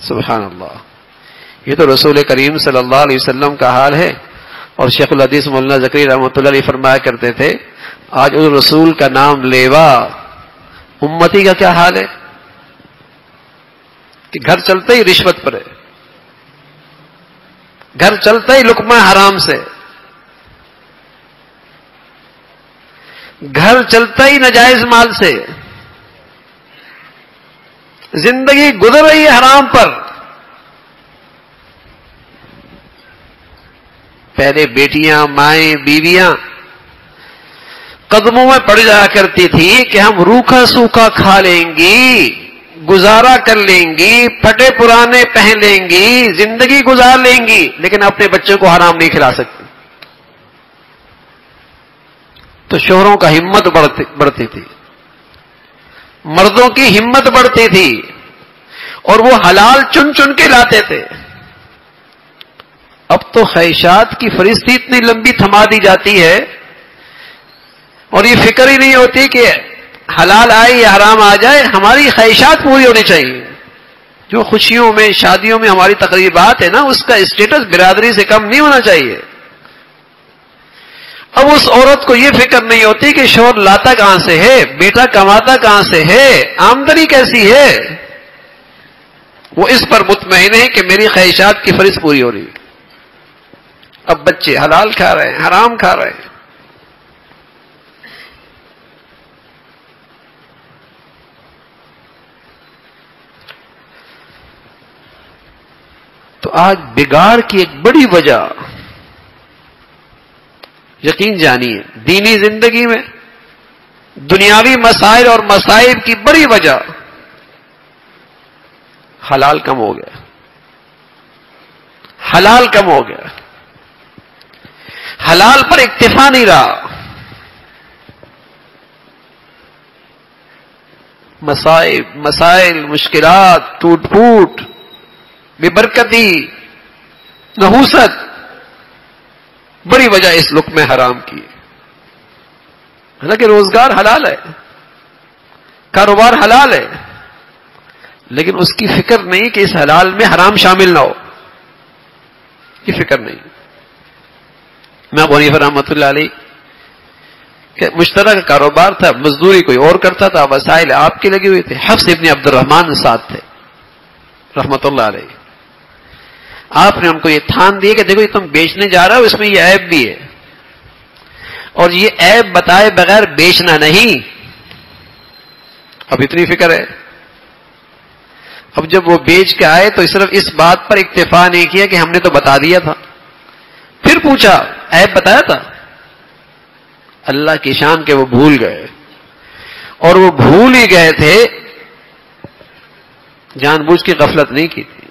سبحان اللہ. یہ تو رسول کریم صلی اللہ علیہ وسلم کا حال ہے. اور شیخ الحدیث مولانا زکریا رحمۃ اللہ علیہ فرمایا کرتے تھے آج اس رسول کا نام لیوا امتی کا کیا حال ہے کہ گھر چلتے ہی رشوت پر ہے، گھر چلتا ہی لقمہ حرام سے، گھر چلتا ہی ناجائز مال سے، زندگی گزر رہی ہے حرام پر. پہلے بیٹیاں، مائیں، بیویاں قدموں میں پڑ جایا کرتی تھی کہ ہم روکھا سوکھا کھا لیں گی، گزارا کر لیں گی، پھٹے پرانے پہن لیں گی، زندگی گزار لیں گی، لیکن اپنے بچوں کو حرام نہیں کھلا سکتی. تو شوہروں کا ہمت بڑھتی تھی، مردوں کی ہمت بڑھتی تھی، اور وہ حلال چن چن کے لاتے تھے. اب تو خواہشات کی فہرستی اتنی لمبی تھما دی جاتی ہے اور یہ فکر ہی نہیں ہوتی کہ حلال آئے یا حرام آ جائے، ہماری خواہشات پوری ہونی چاہیے. جو خوشیوں میں، شادیوں میں ہماری تقریبات ہے نا، اس کا اسٹیٹس برادری سے کم نہیں ہونا چاہیے. اب اس عورت کو یہ فکر نہیں ہوتی کہ شوہر لاتا کہاں سے ہے، بیٹا کماتا کہاں سے ہے، آمدنی کیسی ہے. وہ اس پر مطمئن ہے کہ میری خواہشات کی فہرست پوری ہو رہی ہے. اب بچے حلال کھا رہے ہیں، حرام کھا رہے ہیں. تو آج بگاڑ کی ایک بڑی وجہ یقین جانیے دینی زندگی میں دنیاوی مسائل اور مصائب کی بڑی وجہ حلال کم ہو گیا، حلال کم ہو گیا، حلال پر اکتفا نہیں رہا. مسائل مشکلات ٹوٹ پھوٹ بے برکتی نحوست بڑی وجہ اس لقمہ میں حرام کی. حالانکہ روزگار حلال ہے, کاروبار حلال ہے, لیکن اس کی فکر نہیں کہ اس حلال میں حرام شامل نہ ہو, یہ فکر نہیں. میں ابو حنیفہ رحمۃ اللہ علیہ کہ مشترکہ کاروبار تھا, مزدوری کوئی اور کرتا تھا, وسائل آپ کے لگے ہوئے تھے. حفص ابن عبد الرحمن ساتھ تھے رحمۃ اللہ علیہ. آپ نے ان کو یہ تھان دیا کہ دیکھو یہ تم بیچنے جا رہا ہو, اس میں یہ عیب بھی ہے, اور یہ عیب بتائے بغیر بیچنا نہیں. اب اتنی فکر ہے. اب جب وہ بیچ کے آئے تو صرف اس بات پر اکتفا نہیں کیا کہ ہم نے تو بتا دیا تھا, پھر پوچھا عیب بتایا تھا. اللہ کی شان کے وہ بھول گئے, اور وہ بھول ہی گئے تھے, جان بوجھ کی غفلت نہیں کی تھی.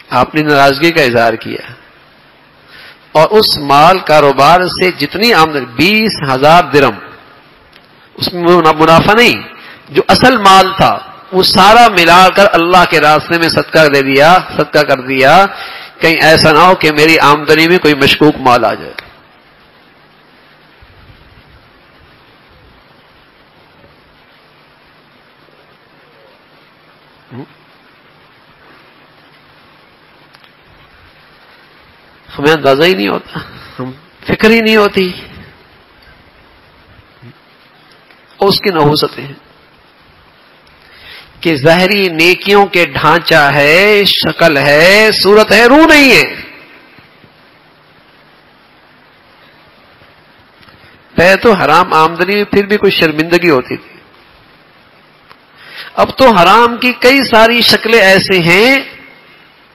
آپ نے ناراضگی کا اظہار کیا, اور اس مال کاروبار سے جتنی آمدنی 20,000 درہم, اس میں منافع نہیں, جو اصل مال تھا وہ سارا ملا کر اللہ کے راستے میں صدقہ دے دیا, صدقہ کر دیا. کہیں ایسا نہ ہو کہ میری آمدنی میں کوئی مشکوک مال آ جائے. ہمیں اندازہ ہی نہیں ہوتا, ہم فکر ہی نہیں ہوتی, اور اس کی نحوستیں ہیں کہ ظاہری نیکیوں کے ڈھانچہ ہے, شکل ہے, صورت ہے, روح نہیں ہے. پہلے تو حرام آمدنی میں پھر بھی کوئی شرمندگی ہوتی تھی, اب تو حرام کی کئی ساری شکلیں ایسے ہیں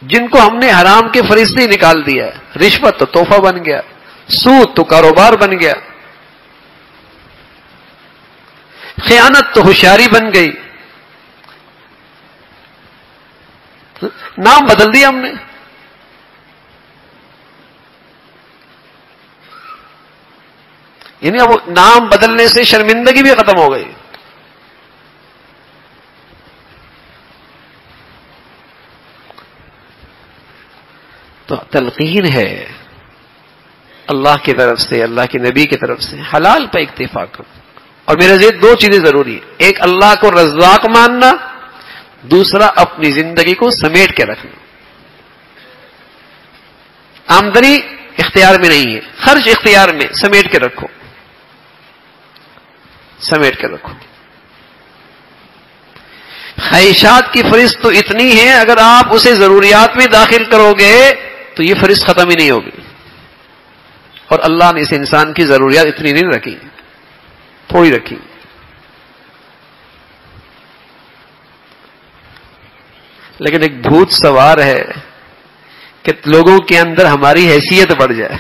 جن کو ہم نے حرام کے فرشتے نکال دیا ہے. رشوت تو تحفہ بن گیا, سود تو کاروبار بن گیا, خیانت تو ہوشیاری بن گئی. نام بدل دیا ہم نے. یعنی اب نام بدلنے سے شرمندگی بھی ختم ہو گئی. تو تلقین ہے اللہ کی طرف سے, اللہ کے نبی کی طرف سے, حلال پہ اکتفا کرو. اور میرے ذہن دو چیزیں ضروری ہیں, ایک اللہ کو رزاق ماننا, دوسرا اپنی زندگی کو سمیٹ کے رکھنا. آمدنی اختیار میں نہیں ہے, خرچ اختیار میں, سمیٹ کے رکھو, سمیٹ کے رکھو. خواہشات کی فہرست تو اتنی ہے, اگر آپ اسے ضروریات میں داخل کرو گے تو یہ فہرست ختم ہی نہیں ہوگی. اور اللہ نے اس انسان کی ضروریات اتنی نہیں رکھی, تھوڑی رکھی. لیکن ایک بھوت سوار ہے کہ لوگوں کے اندر ہماری حیثیت بڑھ جائے,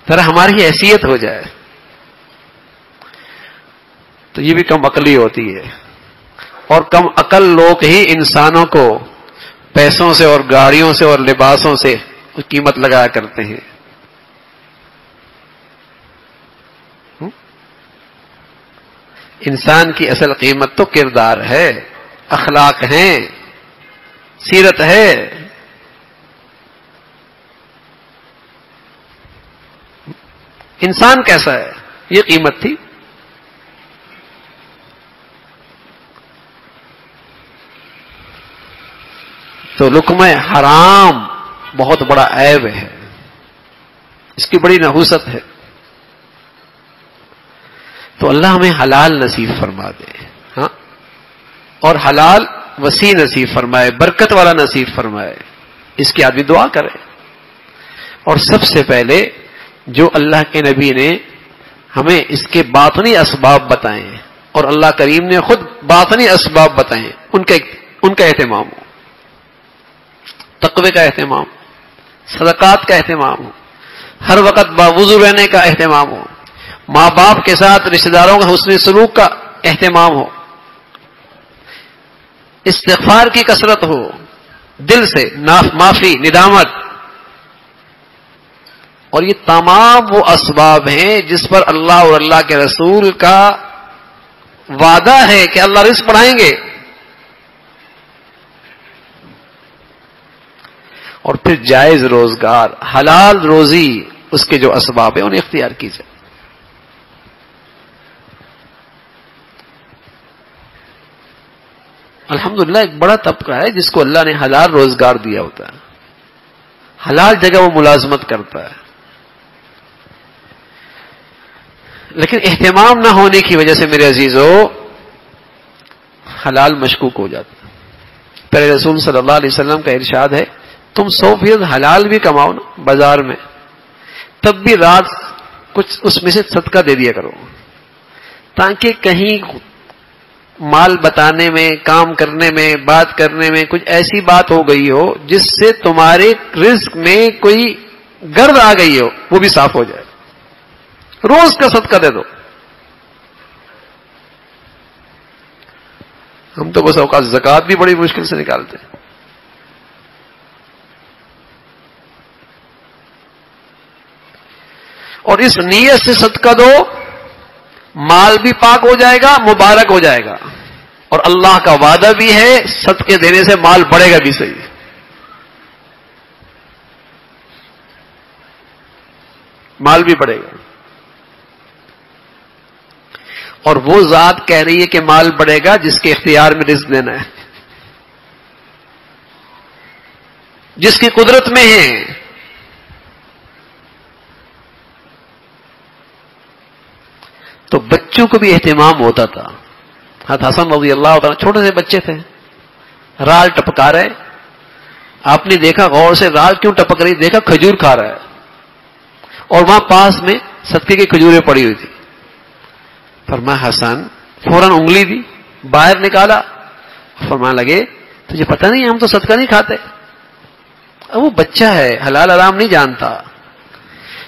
ذرا ہماری حیثیت ہو جائے, تو یہ بھی کم عقلی ہوتی ہے. اور کم عقل لوگ ہی انسانوں کو پیسوں سے اور گاڑیوں سے اور لباسوں سے قیمت لگایا کرتے ہیں. انسان کی اصل قیمت تو کردار ہے, اخلاق ہیں, سیرت ہے. انسان کیسا ہے, یہ قیمت تھی. تو لقمہ حرام بہت بڑا عیب ہے, اس کی بڑی نحوست ہے. تو اللہ ہمیں حلال نصیب فرما دے, ہاں, اور حلال وسیع نصیب فرمائے, برکت والا نصیب فرمائے. اس کی آدمی دعا کرے. اور سب سے پہلے جو اللہ کے نبی نے ہمیں اس کے باطنی اسباب بتائے, اور اللہ کریم نے خود باطنی اسباب بتائے, ان کا اہتمام ہو. تقوی کا اہتمام, صدقات کا اہتمام ہو, ہر وقت باوضو رہنے کا اہتمام ہو, ماں باپ کے ساتھ رشتہ داروں کا حسن سلوک کا اہتمام ہو, استغفار کی کثرت ہو, دل سے معافی, ندامت, اور یہ تمام وہ اسباب ہیں جس پر اللہ اور اللہ کے رسول کا وعدہ ہے کہ اللہ رزق بڑھائیں گے. اور پھر جائز روزگار، حلال روزی، اس کے جو اسباب ہیں انہیں اختیار کیجیے. الحمدللہ ایک بڑا طبقہ ہے جس کو اللہ نے حلال روزگار دیا ہوتا ہے، حلال جگہ وہ ملازمت کرتا ہے، لیکن اہتمام نہ ہونے کی وجہ سے میرے عزیزو حلال مشکوک ہو جاتا ہے. پیارے رسول صلی اللہ علیہ وسلم کا ارشاد ہے تم 100% حلال بھی کماؤ نا بازار میں، تب بھی رات کچھ اس میں سے صدقہ دے دیا کرو، تاکہ کہیں مال بتانے میں، کام کرنے میں، بات کرنے میں کچھ ایسی بات ہو گئی ہو جس سے تمہارے رزق میں کوئی گرد آ گئی ہو، وہ بھی صاف ہو جائے. روز کا صدقہ دے دو. ہم تو بس اوقات زکوٰۃ بھی بڑی مشکل سے نکالتے ہیں. اور اس نیت سے صدقہ دو، مال بھی پاک ہو جائے گا، مبارک ہو جائے گا، اور اللہ کا وعدہ بھی ہے صدقے دینے سے مال بڑھے گا بھی. صحیح، مال بھی بڑھے گا. اور وہ ذات کہہ رہی ہے کہ مال بڑھے گا جس کے اختیار میں رزق دینا ہے، جس کی قدرت میں ہے. تو بچوں کو بھی اہتمام ہوتا تھا. حضرت حسن رضی اللہ عنہ چھوٹے سے بچے تھے، رال ٹپکا رہے. آپ نے دیکھا غور سے رال کیوں ٹپک رہی، دیکھا کھجور کھا رہا ہے، اور وہاں پاس میں صدقے کی کھجوریں پڑی ہوئی تھی. فرمایا حسن، فوراً انگلی دی، باہر نکالا، فرمانے لگے تجھے پتہ نہیں ہم تو صدقہ نہیں کھاتے. اب وہ بچہ ہے، حلال حرام نہیں جانتا،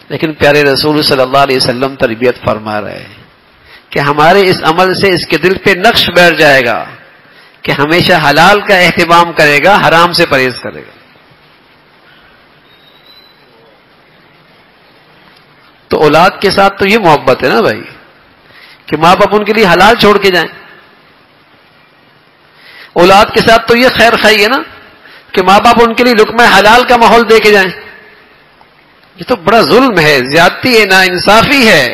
لیکن پیارے رسول صلی اللہ علیہ وسلم تربیت فرما رہے ہیں کہ ہمارے اس عمل سے اس کے دل پہ نقش بیٹھ جائے گا کہ ہمیشہ حلال کا اہتمام کرے گا، حرام سے پرہیز کرے گا. تو اولاد کے ساتھ تو یہ محبت ہے نا بھائی کہ ماں باپ ان کے لیے حلال چھوڑ کے جائیں. اولاد کے ساتھ تو یہ خیر خائی ہے نا کہ ماں باپ ان کے لیے لقمہ حلال کا ماحول دے کے جائیں. یہ تو بڑا ظلم ہے، زیادتی ہے، ناانصافی ہے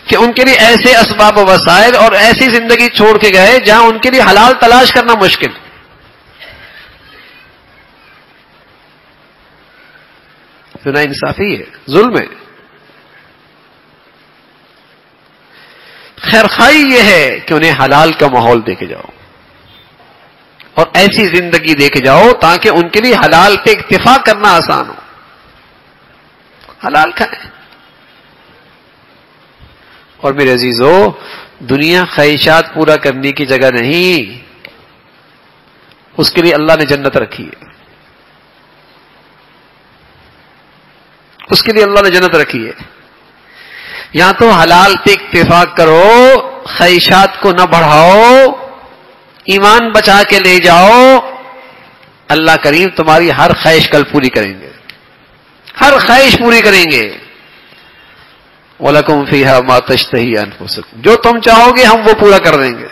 کہ ان کے لیے ایسے اسباب و وسائل اور ایسی زندگی چھوڑ کے گئے جہاں ان کے لیے حلال تلاش کرنا مشکل. تو ناانصافی ہے، ظلم ہے. خیر خائی یہ ہے کہ انہیں حلال کا ماحول دے کے جاؤ اور ایسی زندگی دے کے جاؤ تاکہ ان کے لیے حلال پہ اکتفا کرنا آسان ہو. حلال کھائیں. اور میرے عزیزو، دنیا خواہشات پورا کرنے کی جگہ نہیں، اس کے لیے اللہ نے جنت رکھی ہے. اس کے لیے اللہ نے جنت رکھی ہے. یہاں تو حلال پہ اکتفا کرو، خواہشات کو نہ بڑھاؤ، ایمان بچا کے لے جاؤ. اللہ کریم تمہاری ہر خواہش کل پوری کریں گے، ہر خواہش پوری کریں گے. وَلَكُمْ فِيهَا مَا تَشْتَهِي أَنفُسُكُمْ، جو تم چاہو گے ہم وہ پورا کر دیں گے.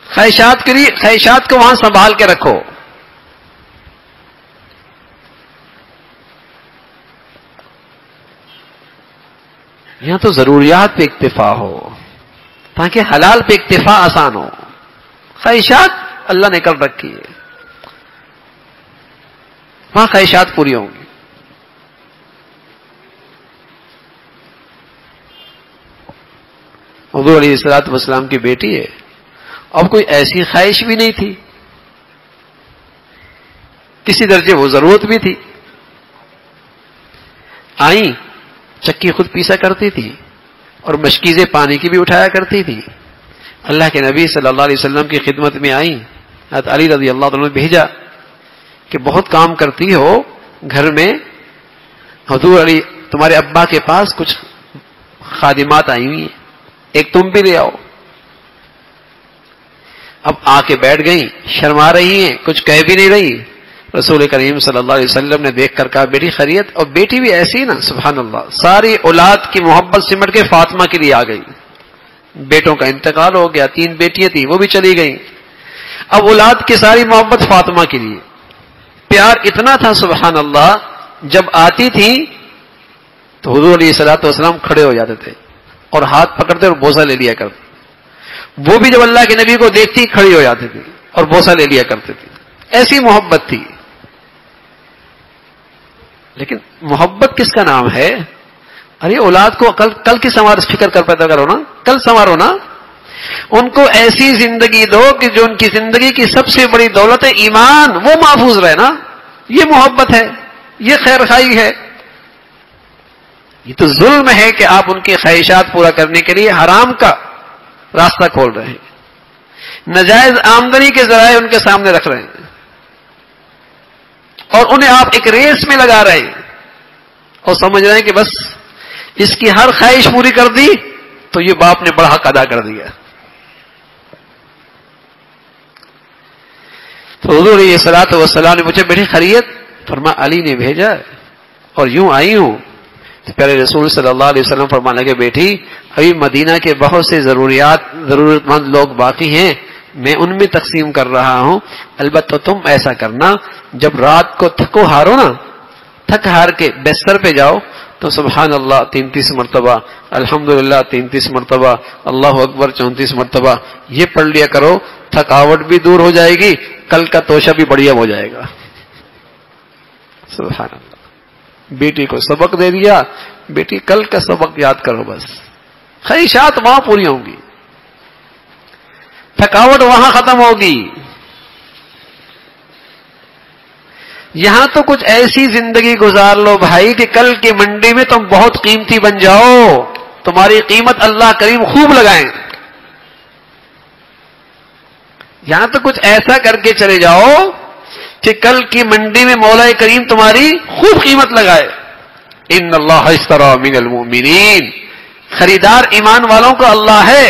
خواہشات کو وہاں سنبھال کے رکھو. یہاں تو ضروریات پہ اکتفا ہو تاکہ حلال پہ اکتفا آسان ہو. خواہشات اللہ نے کر رکھی ہے، وہاں خواہشات پوری ہوں گی. حضور علیہ الصلوۃ والسلام کی بیٹی ہے، اب کوئی ایسی خواہش بھی نہیں تھی، کسی درجے وہ ضرورت بھی تھی. آئیں، چکی خود پیسا کرتی تھی اور مشکیزیں پانی کی بھی اٹھایا کرتی تھی. اللہ کے نبی صلی اللہ علیہ وسلم کی خدمت میں آئیں. حضرت علی رضی اللہ عنہ نے بھیجا کہ بہت کام کرتی ہو گھر میں، حضور علی تمہارے ابا کے پاس کچھ خادمات آئی ہوئی ہیں، ایک تم بھی لے آؤ. اب آ کے بیٹھ گئیں، شرما رہی ہیں، کچھ کہہ بھی نہیں رہی. رسول کریم صلی اللہ علیہ وسلم نے دیکھ کر کہا بیٹی خیریت؟ اور بیٹی بھی ایسی نا سبحان اللہ، ساری اولاد کی محبت سمٹ کے فاطمہ کے لیے آ گئی. بیٹوں کا انتقال ہو گیا، 3 بیٹیاں تھیں وہ بھی چلی گئیں، اب اولاد کی ساری محبت فاطمہ کے لیے. پیار اتنا تھا سبحان اللہ، جب آتی تھی تو حضور علیہ الصلوۃ والسلام کھڑے ہو جاتے تھے اور ہاتھ پکڑتے اور بوسہ لے لیا کرتے. وہ بھی جب اللہ کے نبی کو دیکھتی کھڑی ہو جاتی تھی اور بوسہ لے لیا کرتے تھے. ایسی محبت تھی. لیکن محبت کس کا نام ہے؟ ارے اولاد کو کل کی فکر کر پیدا کرو نا، کل سنوارو نا. ان کو ایسی زندگی دو کہ جو ان کی زندگی کی سب سے بڑی دولت ہے ایمان، وہ محفوظ رہے نا. یہ محبت ہے، یہ خیر خواہی ہے. یہ تو ظلم ہے کہ آپ ان کی خواہشات پورا کرنے کے لیے حرام کا راستہ کھول رہے ہیں، ناجائز آمدنی کے ذرائع ان کے سامنے رکھ رہے ہیں اور انہیں آپ ایک ریس میں لگا رہے ہیں اور سمجھ رہے ہیں کہ بس اس کی ہر خواہش پوری کر دی تو یہ باپ نے بڑا حق ادا کر دیا. تو حضور علیہ الصلوۃ والسلام نے پوچھا بیٹی خیریت؟ فرمایا علی نے بھیجا اور یوں آئی ہوں. تو پیارے رسول صلی اللہ علیہ وسلم فرمانے لگے بیٹی ابھی مدینہ کے بہت سے ضرورت مند لوگ باقی ہیں، میں ان میں تقسیم کر رہا ہوں. البتہ تم ایسا کرنا جب رات کو تھکو ہارو نا، تھک ہار کے بستر پہ جاؤ تو سبحان اللہ 33 مرتبہ، الحمدللہ 33 مرتبہ، اللہ اکبر 34 مرتبہ یہ پڑھ لیا کرو. تھکاوٹ بھی دور ہو جائے گی، کل کا توشہ بھی بڑھیا ہو جائے گا. سبحان اللہ. بیٹی کو سبق دے دیا، بیٹی کل کا سبق یاد کرو، بس خواہشات وہاں پوری ہوں گی، تھکاوٹ وہاں ختم ہوگی. یہاں تو کچھ ایسی زندگی گزار لو بھائی کہ کل کی منڈی میں تم بہت قیمتی بن جاؤ، تمہاری قیمت اللہ کریم خوب لگائیں. یہاں تو کچھ ایسا کر کے چلے جاؤ کہ کل کی منڈی میں مولا کریم تمہاری خوب قیمت لگائے. ان اللہ اشتری من المؤمنین، خریدار ایمان والوں کا اللہ ہے.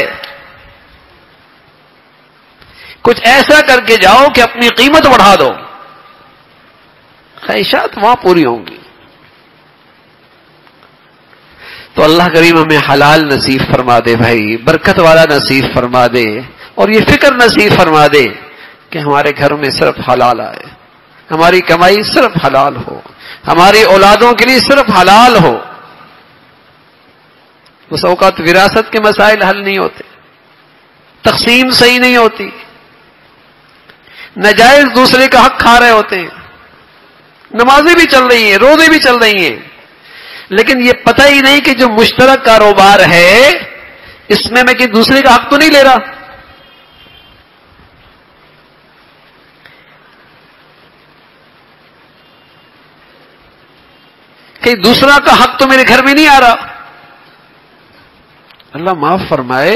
کچھ ایسا کر کے جاؤ کہ اپنی قیمت بڑھا دو، خواہشات وہاں پوری ہوں گی. تو اللہ کریم ہمیں حلال نصیب فرما دے بھائی، برکت والا نصیب فرما دے، اور یہ فکر نصیب فرما دے کہ ہمارے گھر میں صرف حلال آئے، ہماری کمائی صرف حلال ہو، ہماری اولادوں کے لیے صرف حلال ہو. اس اوقات وراثت کے مسائل حل نہیں ہوتے، تقسیم صحیح نہیں ہوتی، ناجائز دوسرے کا حق کھا رہے ہوتے ہیں. نمازیں بھی چل رہی ہیں، روزے بھی چل رہی ہیں، لیکن یہ پتہ ہی نہیں کہ جو مشترک کاروبار ہے اس میں کہ دوسرے کا حق تو نہیں لے رہا. کہ دوسرا کا حق تو میرے گھر میں نہیں آ رہا. اللہ معاف فرمائے،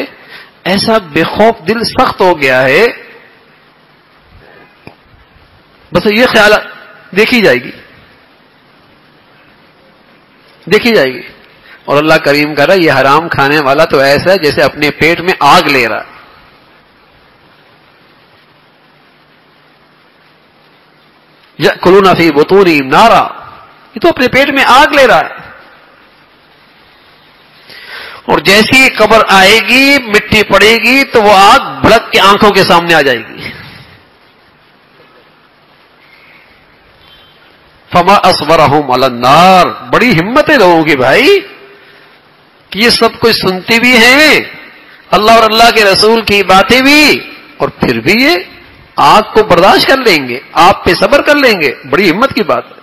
ایسا بے خوف دل سخت ہو گیا ہے، بس یہ خیال دیکھی جائے گی، دیکھی جائے گی. اور اللہ کریم کہہ رہا ہے یہ حرام کھانے والا تو ایسا ہے جیسے اپنے پیٹ میں آگ لے رہا. یأکلون فی بطونہم نارا، یہ تو اپنے پیٹ میں آگ لے رہا ہے. اور جیسی قبر آئے گی، مٹی پڑے گی تو وہ آگ بھڑک کے آنکھوں کے سامنے آ جائے گی. فما اصبرہم علی النار، بڑی ہمت ہے لوگوں کی بھائی کہ یہ سب کچھ سنتے بھی ہیں، اللہ اور اللہ کے رسول کی باتیں بھی، اور پھر بھی یہ آگ کو برداشت کر لیں گے، آپ پہ صبر کر لیں گے. بڑی ہمت کی بات ہے.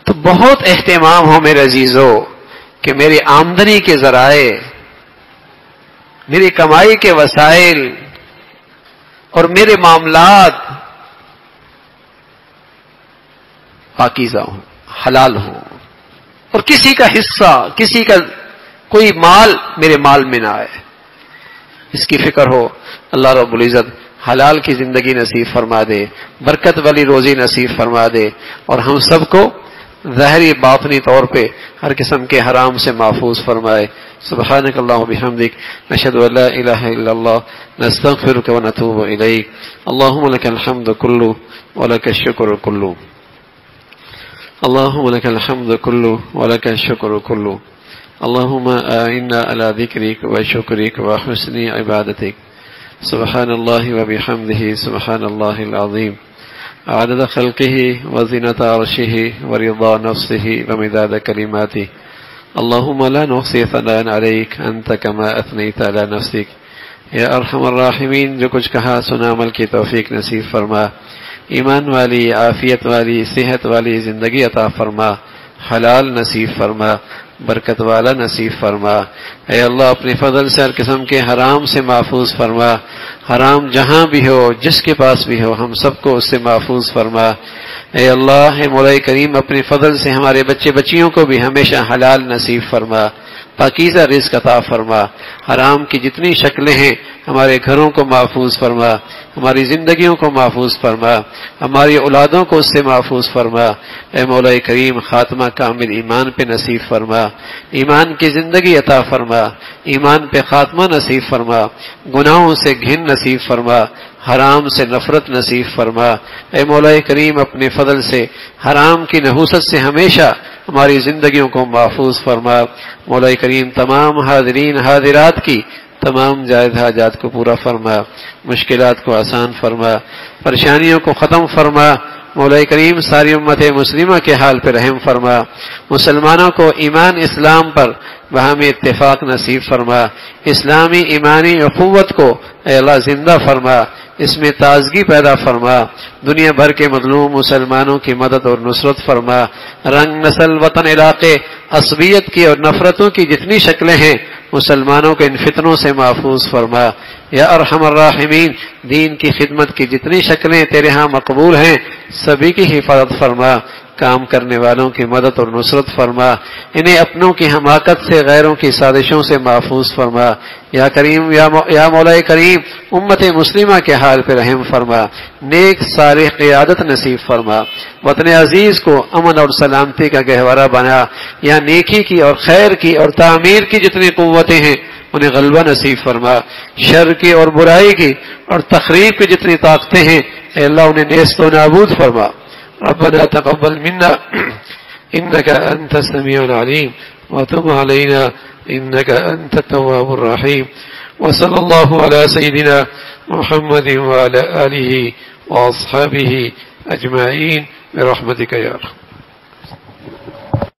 تو بہت اہتمام ہو میرے عزیزو کہ میری آمدنی کے ذرائع، میری کمائی کے وسائل اور میرے معاملات پاکیزہ ہوں، حلال ہوں، اور کسی کا حصہ، کسی کا کوئی مال میرے مال میں نہ آئے، اس کی فکر ہو. اللہ رب العزت حلال کی زندگی نصیب فرما دے، برکت والی روزی نصیب فرما دے، اور ہم سب کو ظاہری باطنی طور پہ ہر قسم کے حرام سے محفوظ فرمائے. سبحانک اللہم بحمدک نشہد ان لا الہ الا اللہ نستغفرک ونتوب الیک. اللہم لک الحمد کلہ ولک الشکر کلہ. اللہم لک الحمد کلہ ولک الشکر کلہ. اللہم اعنا علی ذکرک وشکرک وحسن عبادتک. سبحان اللہ وبحمدہ سبحان اللہ العظیم عدد خلقه وزنة عرشه ورضا نفسه ومداد كلماته. اللهم لا نحصي ثناء عليك أنت كما أثنيت على نفسك. یا ارحم الراحمین، جو کچھ کہا سنا عمل کی توفیق نصیب فرما. ایمان والی، عافیت والی، صحت والی زندگی عطا فرما. حلال نصیب فرما، برکت والا نصیب فرما. اے اللہ اپنے فضل سے ہر قسم کے حرام سے محفوظ فرما. حرام جہاں بھی ہو، جس کے پاس بھی ہو، ہم سب کو اس سے محفوظ فرما. اے اللہ، اے مولا کریم، اپنے فضل سے ہمارے بچے بچیوں کو بھی ہمیشہ حلال نصیب فرما. پاکیزہ رزق عطا فرما. حرام کی جتنی شکلیں ہیں ہمارے گھروں کو محفوظ فرما، ہماری زندگیوں کو محفوظ فرما، ہماری اولادوں کو اس سے محفوظ فرما. اے مولا کریم، خاتمہ کامل ایمان پہ نصیب فرما. ایمان کی زندگی عطا فرما، ایمان پہ خاتمہ نصیب فرما. گناہوں سے گھن نصیب فرما، حرام سے نفرت نصیب فرما. اے مولا کریم، اپنے فضل سے حرام کی نحوست سے ہمیشہ ہماری زندگیوں کو محفوظ فرما. مولا کریم، تمام حاضرین حاضرات کی تمام جائز حاجات کو پورا فرما، مشکلات کو آسان فرما، پریشانیوں کو ختم فرما. مولا کریم، ساری امت مسلمہ کے حال پہ رحم فرما. مسلمانوں کو ایمان اسلام پر باہمی اتفاق نصیب فرما. اسلامی ایمانی اخوت کو اے اللہ زندہ فرما، اس میں تازگی پیدا فرما. دنیا بھر کے مظلوم مسلمانوں کی مدد اور نصرت فرما. رنگ، نسل، وطن، علاقے، عصبیت کی اور نفرتوں کی جتنی شکلیں ہیں مسلمانوں کے ان فتنوں سے محفوظ فرما. یا ارحم الراحمین، دین کی خدمت کی جتنی شکلیں تیرے ہاں مقبول ہیں سبھی کی حفاظت فرما. کام کرنے والوں کی مدد اور نصرت فرما. انہیں اپنوں کی حماقت سے، غیروں کی سازشوں سے محفوظ فرما. یا کریم، یا مولا کریم، امت مسلمہ کے حال پہ رحم فرما. نیک صالح قیادت نصیب فرما. وطن عزیز کو امن اور سلامتی کا گہوارہ بنا. یا نیکی کی اور خیر کی اور تعمیر کی جتنی قوتیں ہیں انہیں غلبہ نصیب فرما. شر کی اور برائی کی اور تخریب کی جتنی طاقتیں ہیں اے اللہ انہیں نیست و نابود فرما. ربنا تقبل منا انك انت السميع العليم وتب علينا انك انت التواب الرحيم. وصلى الله على سيدنا محمد وعلى آله واصحابه اجمعين برحمتك يا رب.